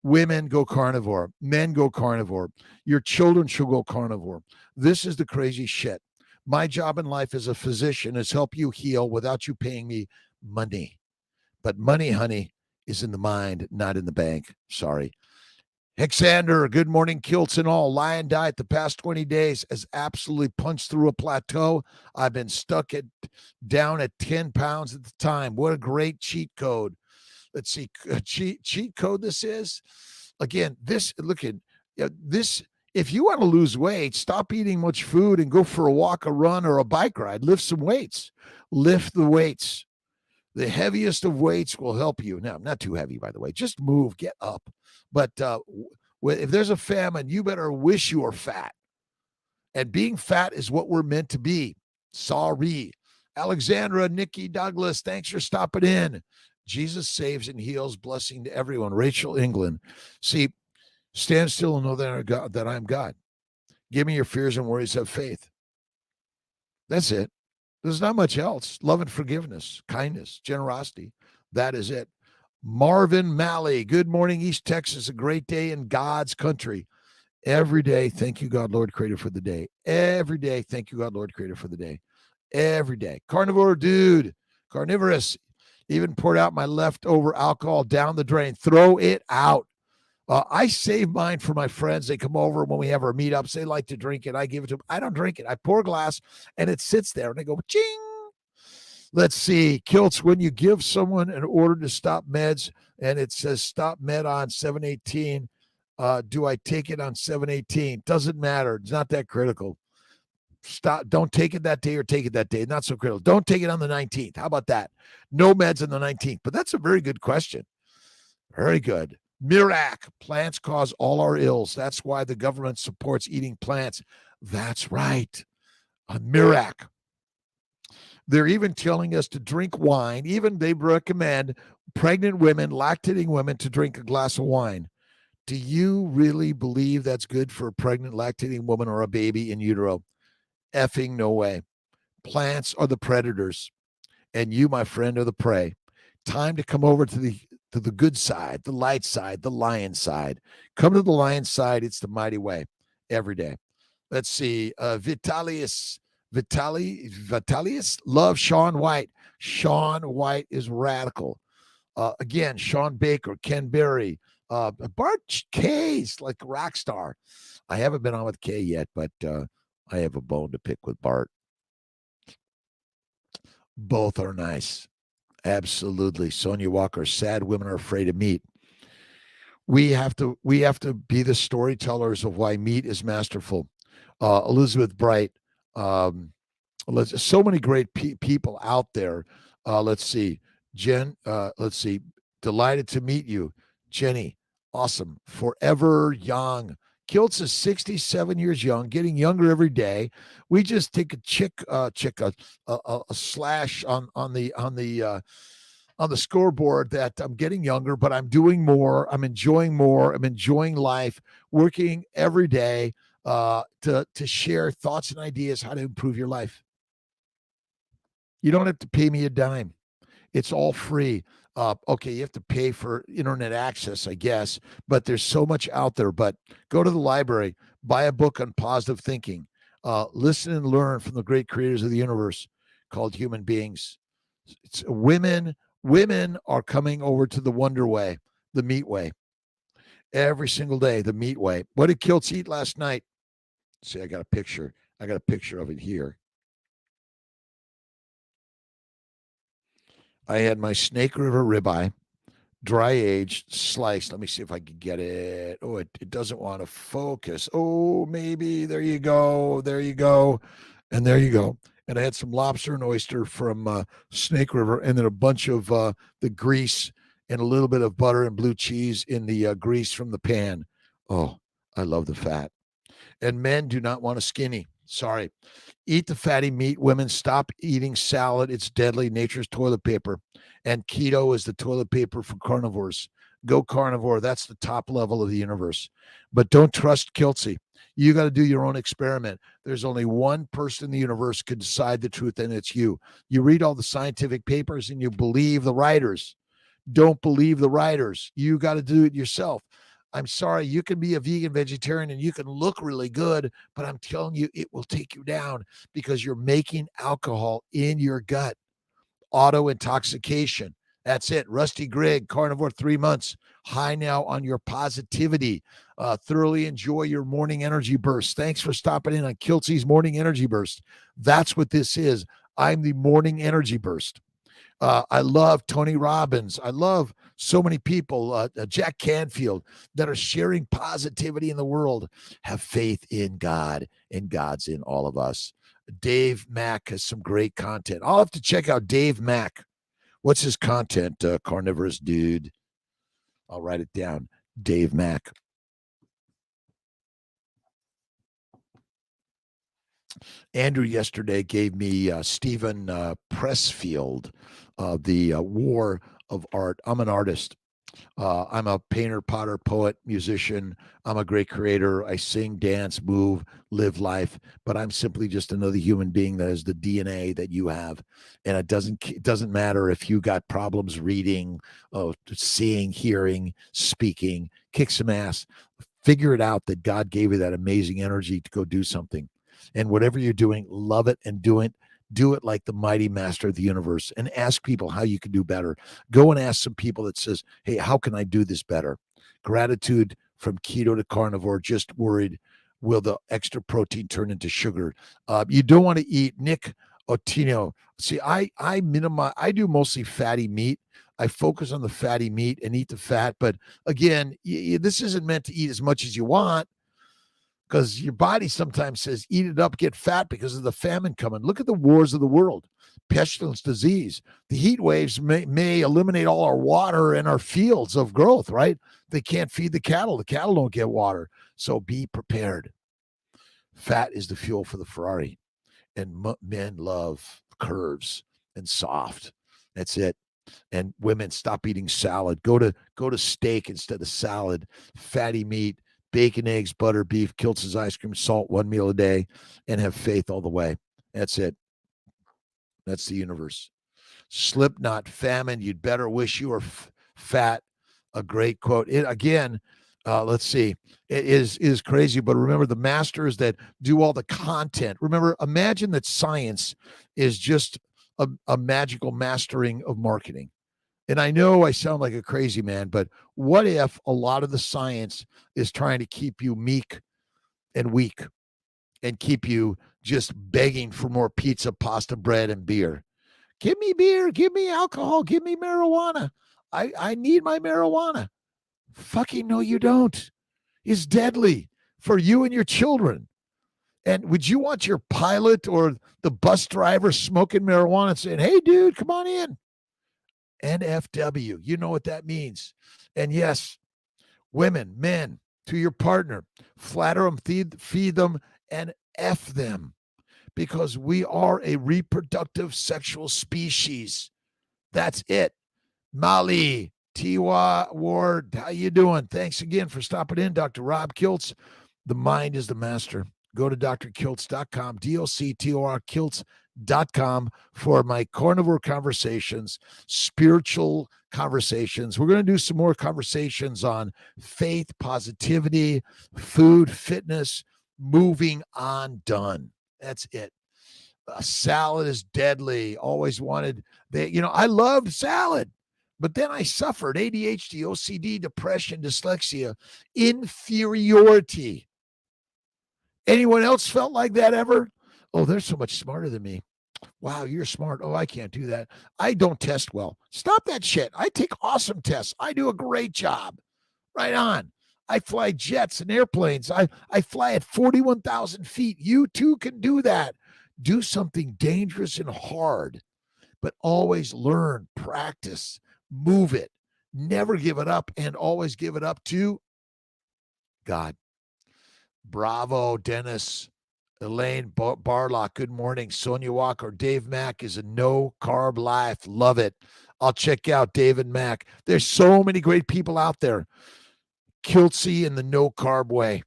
Women go carnivore. Men go carnivore. Your children should go carnivore. This is the crazy shit. My job in life as a physician is help you heal without you paying me money. But money, honey, is in the mind, not in the bank. Sorry. Hexander, good morning, kilts and all. Lion diet the past 20 days has absolutely punched through a plateau. I've been stuck down at 10 pounds at the time. What a great cheat code. Let's see, cheat code this is. Again, this, look at this. If you want to lose weight, stop eating much food and go for a walk, a run, or a bike ride. Lift some weights. Lift the weights. The heaviest of weights will help you. Now, not too heavy, by the way. Just move, get up. But if there's a famine, you better wish you were fat. And being fat is what we're meant to be. Sorry. Alexandra, Nikki, Douglas, thanks for stopping in. Jesus saves and heals. Blessing to everyone. Rachel, England. See, stand still and know that I am God. Give me your fears and worries, have faith. That's it. There's not much else. Love and forgiveness, kindness, generosity. That is it. Marvin Malley, good morning, East Texas. A great day in God's country. Every day, thank you, God, Lord, Creator, for the day. Every day, thank you, God, Lord, Creator, for the day. Every day. Carnivore dude, carnivorous. Even poured out my leftover alcohol down the drain. Throw it out. I save mine for my friends. They come over when we have our meetups. They like to drink it. I give it to them. I don't drink it. I pour a glass and it sits there and they go, ching. Let's see. Kiltz, when you give someone an order to stop meds and it says stop med on 7/18, do I take it on 7/18? Doesn't matter. It's not that critical. Stop. Don't take it that day or take it that day. Not so critical. Don't take it on the 19th. How about that? No meds on the 19th. But that's a very good question. Very good. Mirac, plants cause all our ills. That's why the government supports eating plants. That's right. Mirac. They're even telling us to drink wine. Even they recommend pregnant women, lactating women to drink a glass of wine. Do you really believe that's good for a pregnant lactating woman or a baby in utero? Effing no way. Plants are the predators, and you, my friend, are the prey. Time to come over to the good side, the light side, the lion side. Come to the lion side. It's the mighty way every day. Let's see. Vitalius, love Sean White. Sean White is radical. Again, Sean Baker, Ken Berry, Bart K's like a rock star. I haven't been on with Kay yet, but I have a bone to pick with Bart. Both are nice. Absolutely. Sonia Walker, sad women are afraid of meat. We have to be the storytellers of why meat is masterful. Elizabeth Bright, so many great people out there. Let's see. Jen, let's see. Delighted to meet you. Jenny, awesome. Forever young. Kiltz is 67 years young, getting younger every day. We just take a slash on the scoreboard that I'm getting younger, but I'm doing more. I'm enjoying more. I'm enjoying life, working every day to share thoughts and ideas how to improve your life. You don't have to pay me a dime. It's all free. Okay, you have to pay for internet access, I guess, but there's so much out there. But go to the library, buy a book on positive thinking, listen and learn from the great creators of the universe called human beings. It's women are coming over to the wonder way, the meat way. Every single day, the meat way. What did Kiltz eat last night? See, I got a picture. Of it here. I had my Snake River ribeye, dry aged, sliced. Let me see if I can get it. Oh, it doesn't want to focus. Oh, maybe. There you go. And there you go. And I had some lobster and oyster from Snake River, and then a bunch of the grease and a little bit of butter and blue cheese in the grease from the pan. Oh, I love the fat. And men do not want to skinny. Sorry. Eat the fatty meat. Women, stop eating salad. It's deadly. Nature's toilet paper. And keto is the toilet paper for carnivores. Go carnivore. That's the top level of the universe. But don't trust Kiltzy. You got to do your own experiment. There's only one person in the universe could decide the truth, and it's you. You read all the scientific papers and you believe the writers. Don't believe the writers. You got to do it yourself. I'm sorry, you can be a vegan vegetarian and you can look really good, but I'm telling you, it will take you down because you're making alcohol in your gut. Auto intoxication. That's it. Rusty Greg, carnivore 3 months. High now on your positivity. Thoroughly enjoy your morning energy burst. Thanks for stopping in on Kiltzy's Morning Energy Burst. That's what this is. I'm the Morning Energy Burst. I love Tony Robbins. I love so many people, Jack Canfield, that are sharing positivity in the world. Have faith in God, and God's in all of us. Dave Mack has some great content. I'll have to check out Dave Mack. What's his content, carnivorous dude? I'll write it down. Dave Mack. Andrew yesterday gave me Stephen Pressfield, The War of Art. I'm an artist. I'm a painter, potter, poet, musician. I'm a great creator. I sing, dance, move, live life, but I'm simply just another human being that has the DNA that you have. And it doesn't matter if you got problems reading, seeing, hearing, speaking. Kick some ass. Figure it out that God gave you that amazing energy to go do something. And whatever you're doing, love it and do it. Do it like the mighty master of the universe, and ask people how you can do better. Go and ask some people that says, hey, how can I do this better? Gratitude from keto to carnivore. Just worried, will the extra protein turn into sugar? You don't want to eat. Nick Otino. See, I minimize. I do mostly fatty meat. I focus on the fatty meat and eat the fat. But again, this isn't meant to eat as much as you want, because your body sometimes says, eat it up, get fat because of the famine coming. Look at the wars of the world, pestilence, disease. The heat waves may eliminate all our water and our fields of growth, right? They can't feed the cattle. The cattle don't get water. So be prepared. Fat is the fuel for the Ferrari. And men love curves and soft. That's it. And women, stop eating salad. Go to steak instead of salad. Fatty meat. Bacon, eggs, butter, beef, Kiltz's ice cream, salt, one meal a day, and have faith all the way. That's it. That's the universe. Slipknot, famine, you'd better wish you were fat. A great quote. Let's see. It is crazy, but remember the masters that do all the content. Remember, imagine that science is just a magical mastering of marketing. And I know I sound like a crazy man, but what if a lot of the science is trying to keep you meek and weak and keep you just begging for more pizza, pasta, bread, and beer? Give me beer, give me alcohol, give me marijuana. I need my marijuana. Fucking no, you don't. It's deadly for you and your children. And would you want your pilot or the bus driver smoking marijuana and saying, hey, dude, come on in? NFW, you know what that means. And yes, women, men, to your partner, flatter them, feed them, and F them, because we are a reproductive sexual species. That's it. Mali, Tiwa Ward, how you doing? Thanks again for stopping in, Dr. Rob Kiltz. The mind is the master. Go to DoctorKiltz.com, DoctorKiltz.com, for my carnivore conversations, spiritual conversations. We're going to do some more conversations on faith, positivity, food, fitness, moving on, done. That's it. A salad is deadly. Always wanted that. I loved salad, but then I suffered ADHD, OCD, depression, dyslexia, inferiority. Anyone else felt like that ever? Oh, they're so much smarter than me. Wow, you're smart. Oh, I can't do that. I don't test well. Stop that shit. I take awesome tests. I do a great job. Right on. I fly jets and airplanes. I fly at 41,000 feet. You too can do that. Do something dangerous and hard, but always learn, practice, move it. Never give it up, and always give it up to God. Bravo, Dennis. Elaine Barlock, good morning. Sonia Walker, Dave Mack is a no-carb life. Love it. I'll check out David Mack. There's so many great people out there. Kiltzy in the no-carb way.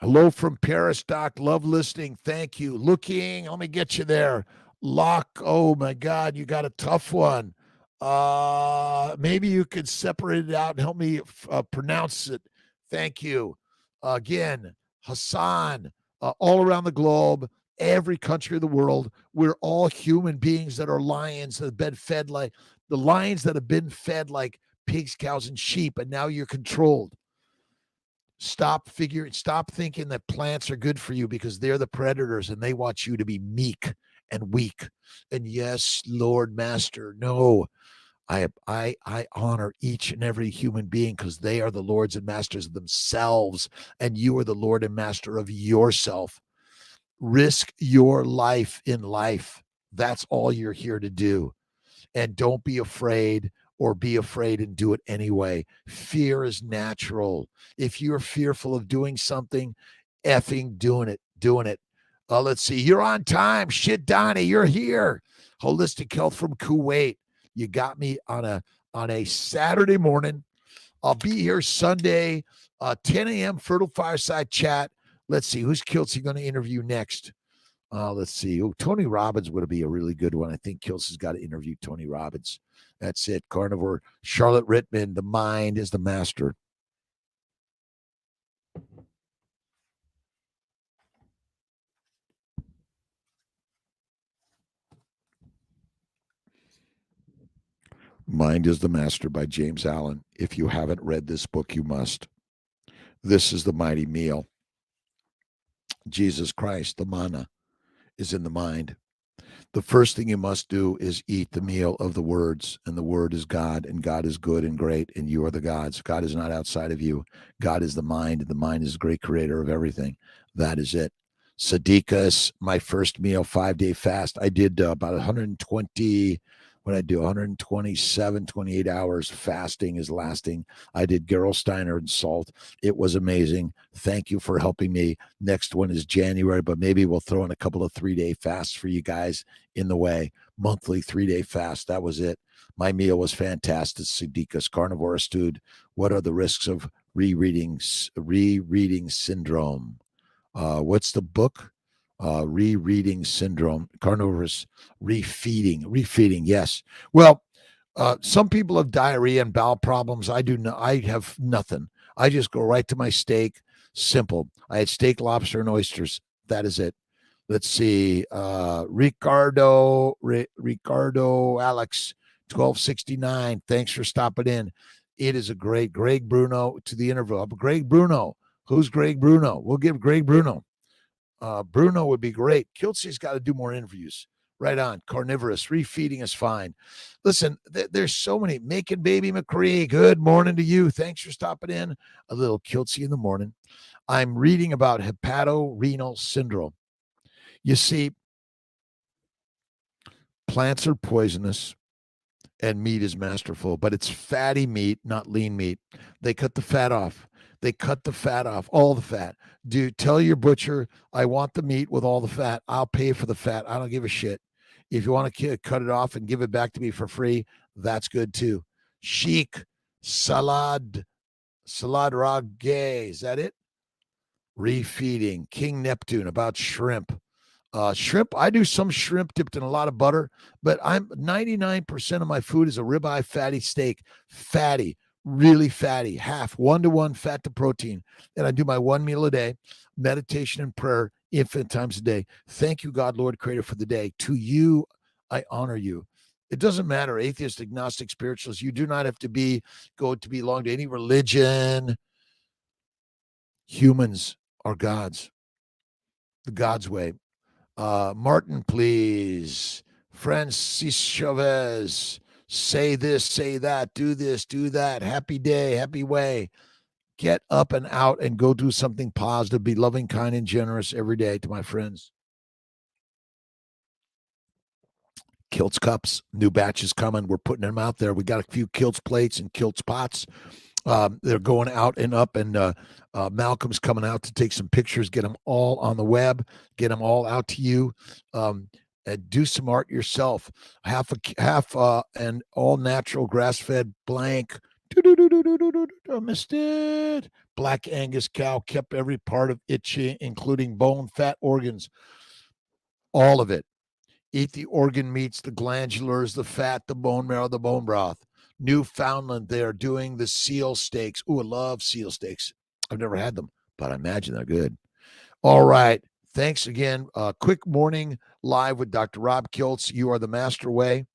Hello from Paris, Doc. Love listening. Thank you. Looking, let me get you there. Lock, oh my God, you got a tough one. Maybe you could separate it out and help me pronounce it. Thank you. Again, Hassan, all around the globe, every country of the world, we're all human beings that are lions that have been fed like the lions that have been fed like pigs, cows, and sheep, and now you're controlled. Stop thinking that plants are good for you because they're the predators and they want you to be meek and weak. And yes, Lord Master, no. I honor each and every human being because they are the lords and masters of themselves, and you are the Lord and master of yourself. Risk your life in life. That's all you're here to do. And don't be afraid or be afraid and do it anyway. Fear is natural. If you're fearful of doing something, effing doing it. Let's see. You're on time. Shit, Donnie, you're here. Holistic Health from Kuwait. You got me on a Saturday morning. I'll be here Sunday, 10 a.m. Fertile Fireside Chat. Let's see. Who's Kiltz going to interview next? Let's see. Oh, Tony Robbins would be a really good one. I think Kiltz has got to interview Tony Robbins. That's it. Carnivore. Charlotte Rittman. The mind is the master. Mind is the Master by James Allen. If you haven't read this book, you must. This is the mighty meal. Jesus Christ, the manna, is in the mind. The first thing you must do is eat the meal of the words, and the word is God, and God is good and great, and you are the gods. God is not outside of you. God is the mind, and the mind is the great creator of everything. That is it. Sadiqas, my first meal, 5-day fast. I did about 120, what I do, 127, 28 hours fasting is lasting. I did Gerolsteiner and salt. It was amazing. Thank you for helping me. Next one is January, but maybe we'll throw in a couple of 3-day fasts for you guys in the way. Monthly 3-day fast. That was it. My meal was fantastic. Sadiqas, carnivore stewed. What are the risks of rereading syndrome? What's the book? Rereading syndrome, carnivorous refeeding. Yes. Well, some people have diarrhea and bowel problems. I do not. I have nothing. I just go right to my steak. Simple. I had steak, lobster, and oysters. That is it. Let's see. Ricardo Alex 1269. Thanks for stopping in. It is a great Greg Bruno to the interview. Greg Bruno. Who's Greg Bruno? We'll give Greg Bruno. Bruno would be great. Kiltzy's got to do more interviews. Right on. Carnivorous. Refeeding is fine. Listen, there's so many. Making Baby McCree. Good morning to you. Thanks for stopping in. A little Kiltzy in the morning. I'm reading about hepatorenal syndrome. You see, plants are poisonous and meat is masterful, but it's fatty meat, not lean meat. They cut the fat off. All the fat. Tell your butcher, I want the meat with all the fat. I'll pay for the fat. I don't give a shit. If you want to cut it off and give it back to me for free, that's good too. Chic, salad rage. Is that it? Refeeding. King Neptune about shrimp. Shrimp, I do some shrimp dipped in a lot of butter, but I'm 99% of my food is a ribeye fatty steak. Fatty. Really fatty, 1:1 fat to protein. And I do my one meal a day, meditation and prayer, infinite times a day. Thank you, God, Lord, Creator, for the day. To you, I honor you. It doesn't matter, atheist, agnostic, spiritualist. You do not have to belong to any religion. Humans are gods. The God's way. Martin, please. Francis Chavez. Say this, say that, do this, do that. Happy day, happy way. Get up and out and go do something positive. Be loving, kind, and generous every day to my friends. Kiltz cups, new batches coming. We're putting them out there. We got a few Kiltz plates and Kiltz pots. They're going out and up, and Malcolm's coming out to take some pictures, get them all on the web, get them all out to you. And do some art yourself. Half and all natural grass-fed blank. I missed it. Black Angus cow kept every part of it, including bone, fat, organs, all of it. Eat the organ meats, the glandulars, the fat, the bone marrow, the bone broth. Newfoundland, they're doing the seal steaks. Ooh, I love seal steaks. I've never had them, but I imagine they're good. All right. Thanks again. Quick morning live with Dr. Rob Kiltz. You are the master way.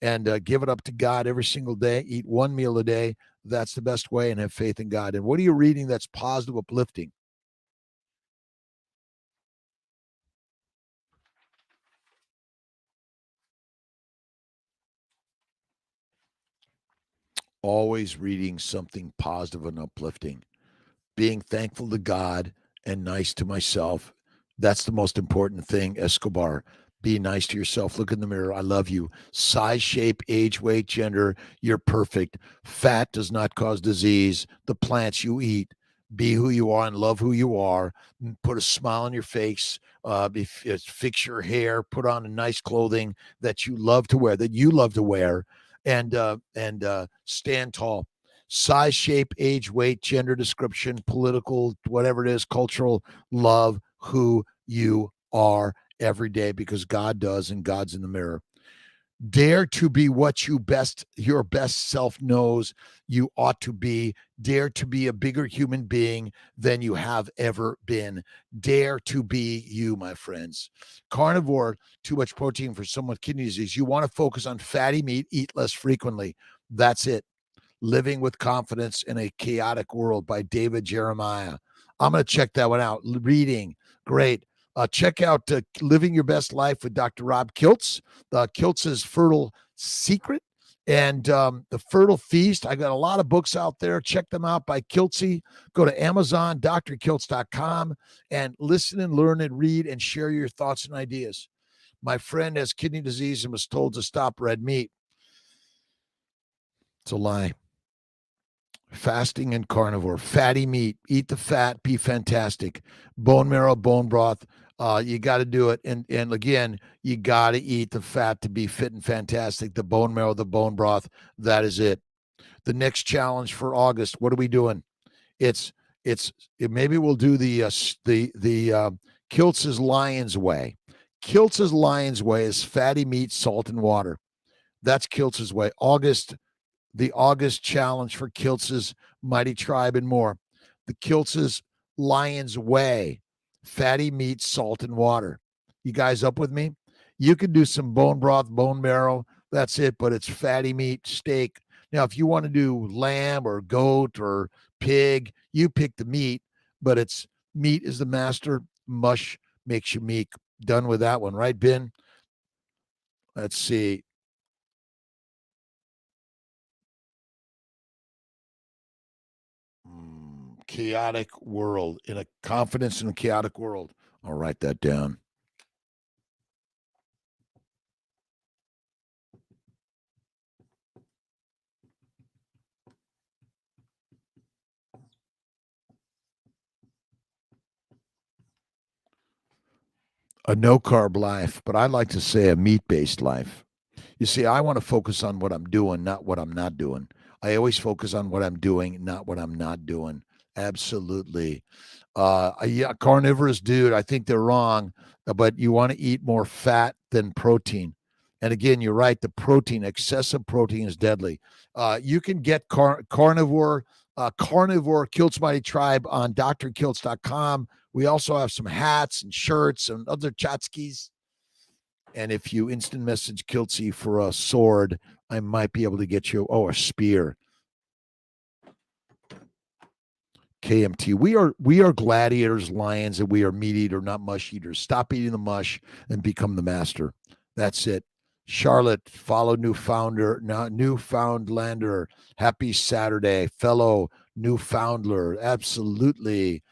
And give it up to God every single day. Eat one meal a day. That's the best way, and have faith in God. And what are you reading that's positive, uplifting? Always reading something positive and uplifting. Being thankful to God and nice to myself. That's the most important thing, Escobar. Be nice to yourself. Look in the mirror. I love you. Size, shape, age, weight, gender. You're perfect. Fat does not cause disease. The plants you eat. Be who you are and love who you are. Put a smile on your face. Fix your hair. Put on a nice clothing that you love to wear. And stand tall. Size, shape, age, weight, gender description, political, whatever it is, cultural, love who you are every day, because God does, and God's in the mirror. Dare to be what your best self knows you ought to be. Dare to be a bigger human being than you have ever been. Dare to be you, my friends. Carnivore, too much protein for someone with kidney disease. You want to focus on fatty meat, eat less frequently. That's it. Living with Confidence in a Chaotic World by David Jeremiah. I'm going to check that one out. Reading, great. Check out Living Your Best Life with Dr. Rob Kiltz. Kiltz's Fertile Secret and The Fertile Feast. I got a lot of books out there. Check them out by Kiltzy. Go to Amazon, DoctorKiltz.com, and listen and learn and read and share your thoughts and ideas. My friend has kidney disease and was told to stop red meat. It's a lie. Fasting and carnivore, fatty meat, eat the fat, be fantastic. Bone marrow, bone broth, you got to do it. And again, you got to eat the fat to be fit and fantastic. The bone marrow, the bone broth, that is it. The next challenge for August, what are we doing? Maybe we'll do the Kiltz's Lion's Way. Kiltz's Lion's Way is fatty meat, salt, and water. That's Kiltz's Way. The August challenge for Kiltz's Mighty Tribe and more. The Kiltz's Lion's Way, fatty meat, salt, and water. You guys up with me? You can do some bone broth, bone marrow. That's it, but it's fatty meat, steak. Now, if you want to do lamb or goat or pig, you pick the meat, but it's meat is the master. Mush makes you meek. Done with that one, right, Ben? Let's see. Chaotic world, in a confidence in a chaotic world. I'll write that down. A no carb life, but I like to say a meat based life. You see, I want to focus on what I'm doing, not what I'm not doing. I always focus on what I'm doing, not what I'm not doing. Absolutely. Yeah, carnivorous dude, I think they're wrong, but you want to eat more fat than protein. And again, you're right. The protein, excessive protein is deadly. You can get carnivore Kiltz Mighty Tribe on DoctorKiltz.com. We also have some hats and shirts and other tchotchkes. And if you instant message Kiltzy for a sword, I might be able to get you, a spear. KMT. We are gladiators, lions, and we are meat eater, not mush eaters. Stop eating the mush and become the master. That's it. Charlotte, follow Newfoundlander. Happy Saturday, fellow Newfoundlander. Absolutely.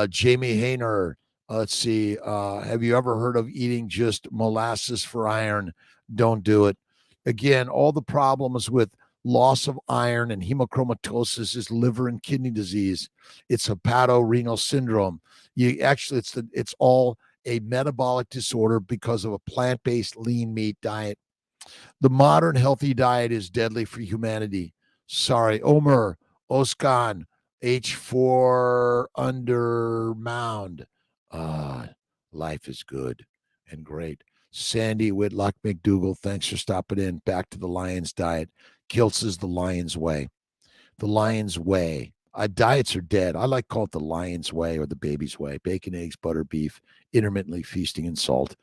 Jamie Hayner. Let's see. Have you ever heard of eating just molasses for iron? Don't do it. Again, all the problems with loss of iron and hemochromatosis is liver and kidney disease. It's hepatorenal syndrome. It's all a metabolic disorder because of a plant-based lean meat diet. The modern healthy diet is deadly for humanity. Sorry, Omer, Oskan, H4 under mound. Life is good and great. Sandy Whitlock McDougal, thanks for stopping in. Back to the Lion's diet. Kiltz is the Lion's way. The Lion's way. Diets are dead. I like to call it the Lion's way or the baby's way. Bacon, eggs, butter, beef, intermittently feasting and salt.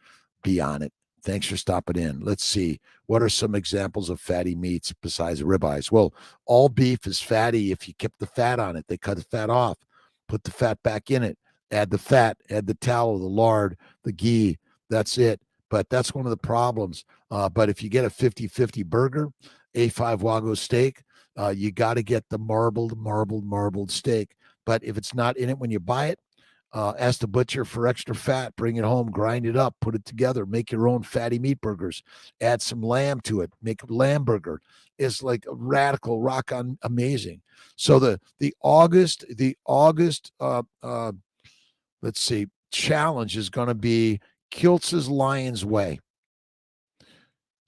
Be on it. Thanks for stopping in. Let's see. What are some examples of fatty meats besides ribeyes? Well, all beef is fatty if you kept the fat on it. They cut the fat off, put the fat back in it, add the fat, add the tallow, the lard, the ghee. That's it. But that's one of the problems. But if you get a 50-50 burger, A5 Wagyu steak, you got to get the marbled steak. But if it's not in it when you buy it, ask the butcher for extra fat, bring it home, grind it up, put it together, make your own fatty meat burgers, add some lamb to it, make a lamb burger. It's like a radical, rock on amazing. So the August let's see, challenge is going to be Kiltz's Lion's Way.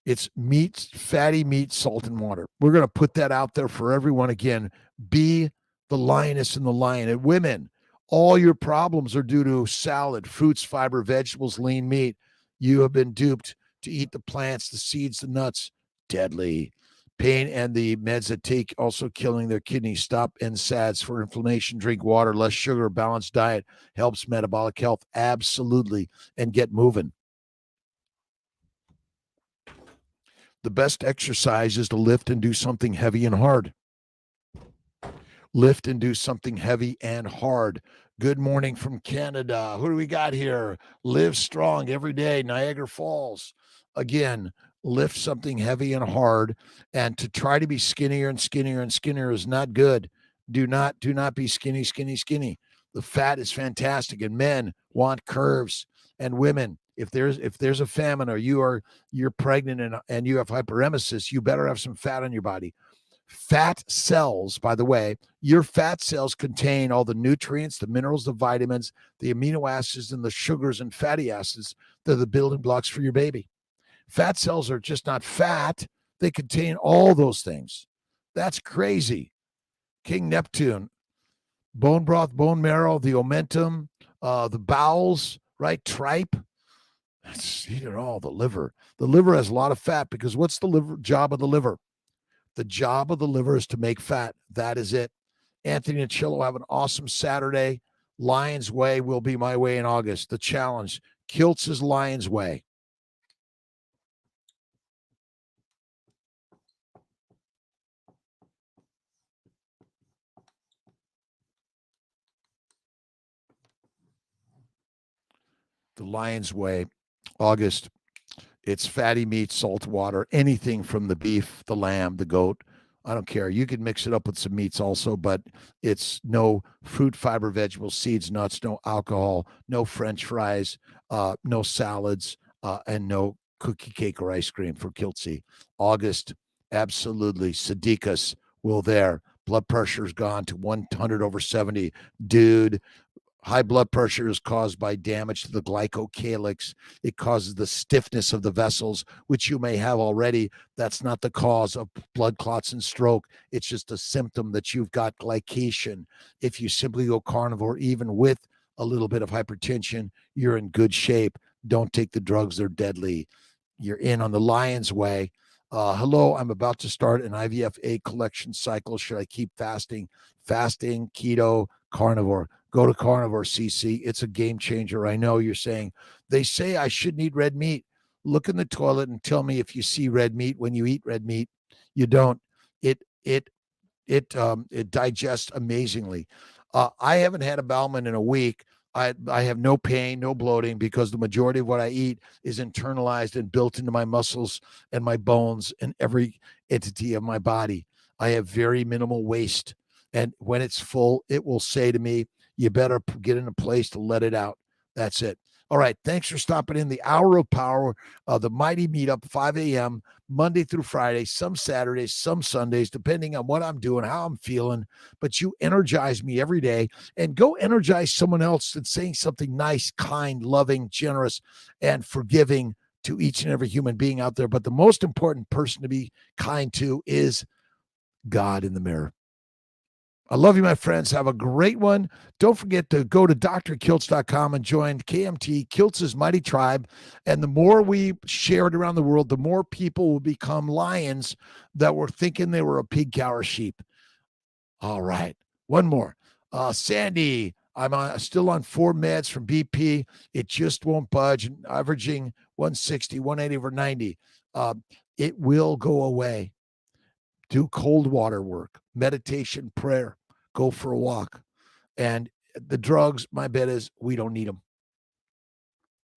It's meat, fatty meat, salt, and water. We're going to put that out there for everyone again. Be the lioness and the lion. And women, all your problems are due to salad, fruits, fiber, vegetables, lean meat. You have been duped to eat the plants, the seeds, the nuts. Deadly. Pain and the meds that take also killing their kidneys. Stop NSAIDs for inflammation. Drink water, less sugar, balanced diet. Helps metabolic health. Absolutely. And get moving. The best exercise is to lift and do something heavy and hard. Lift and do something heavy and hard. Good morning from Canada. Who do we got here? Live strong every day. Niagara Falls. Again, lift something heavy and hard. And to try to be skinnier and skinnier and skinnier is not good. Do not be skinny. The fat is fantastic. And men want curves. And women, if there's a famine or you're pregnant and you have hyperemesis, you better have some fat on your body. Fat cells, by the way, your fat cells contain all the nutrients, the minerals, the vitamins, the amino acids, and the sugars and fatty acids. They're the building blocks for your baby. Fat cells are just not fat. They contain all those things. That's crazy. King Neptune, bone broth, bone marrow, the omentum, the bowels, right? Tripe. Eat it all. The liver. The liver has a lot of fat because what's the job of the liver? The job of the liver is to make fat. That is it. Anthony and Chillo, have an awesome Saturday. Lion's Way will be my way in August. The challenge, Kiltz's Lion's Way. The Lion's Way, August. It's fatty meat, salt water, anything from the beef, the lamb, the goat. I don't care. You can mix it up with some meats also, but it's no fruit, fiber, vegetables, seeds, nuts, no alcohol, no French fries, no salads, and no cookie cake or ice cream for Kiltzy. August, absolutely. Sadiqas will there. Blood pressure is gone to 100/70. Dude, high blood pressure is caused by damage to the glycocalyx. It causes the stiffness of the vessels, which you may have already. That's not the cause of blood clots and stroke. It's just a symptom that you've got glycation. If you simply go carnivore, even with a little bit of hypertension, you're in good shape. Don't take the drugs. They're deadly. You're in on the Lion's Way. Hello, I'm about to start an IVF collection cycle. Should I keep fasting? Fasting, keto, carnivore. Go to Carnivore CC. It's a game changer. I know you're saying, they say I shouldn't eat red meat. Look in the toilet and tell me if you see red meat when you eat red meat. You don't. It digests amazingly. I haven't had a Bowman in a week. I have no pain, no bloating, because the majority of what I eat is internalized and built into my muscles and my bones and every entity of my body. I have very minimal waste. And when it's full, it will say to me, you better get in a place to let it out. That's it. All right. Thanks for stopping in. The Hour of Power, the Mighty Meetup, 5 a.m., Monday through Friday, some Saturdays, some Sundays, depending on what I'm doing, how I'm feeling. But you energize me every day, and go energize someone else that's saying something nice, kind, loving, generous, and forgiving to each and every human being out there. But the most important person to be kind to is God in the mirror. I love you, my friends. Have a great one. Don't forget to go to DoctorKiltz.com and join KMT, Kiltz's Mighty Tribe. And the more we share it around the world, the more people will become lions that were thinking they were a pig, cow, or sheep. All right. One more. Sandy, I'm still on 4 meds from BP. It just won't budge, averaging 160, 180 over 90. It will go away. Do cold water work, meditation, prayer, go for a walk. And the drugs, my bet is we don't need them.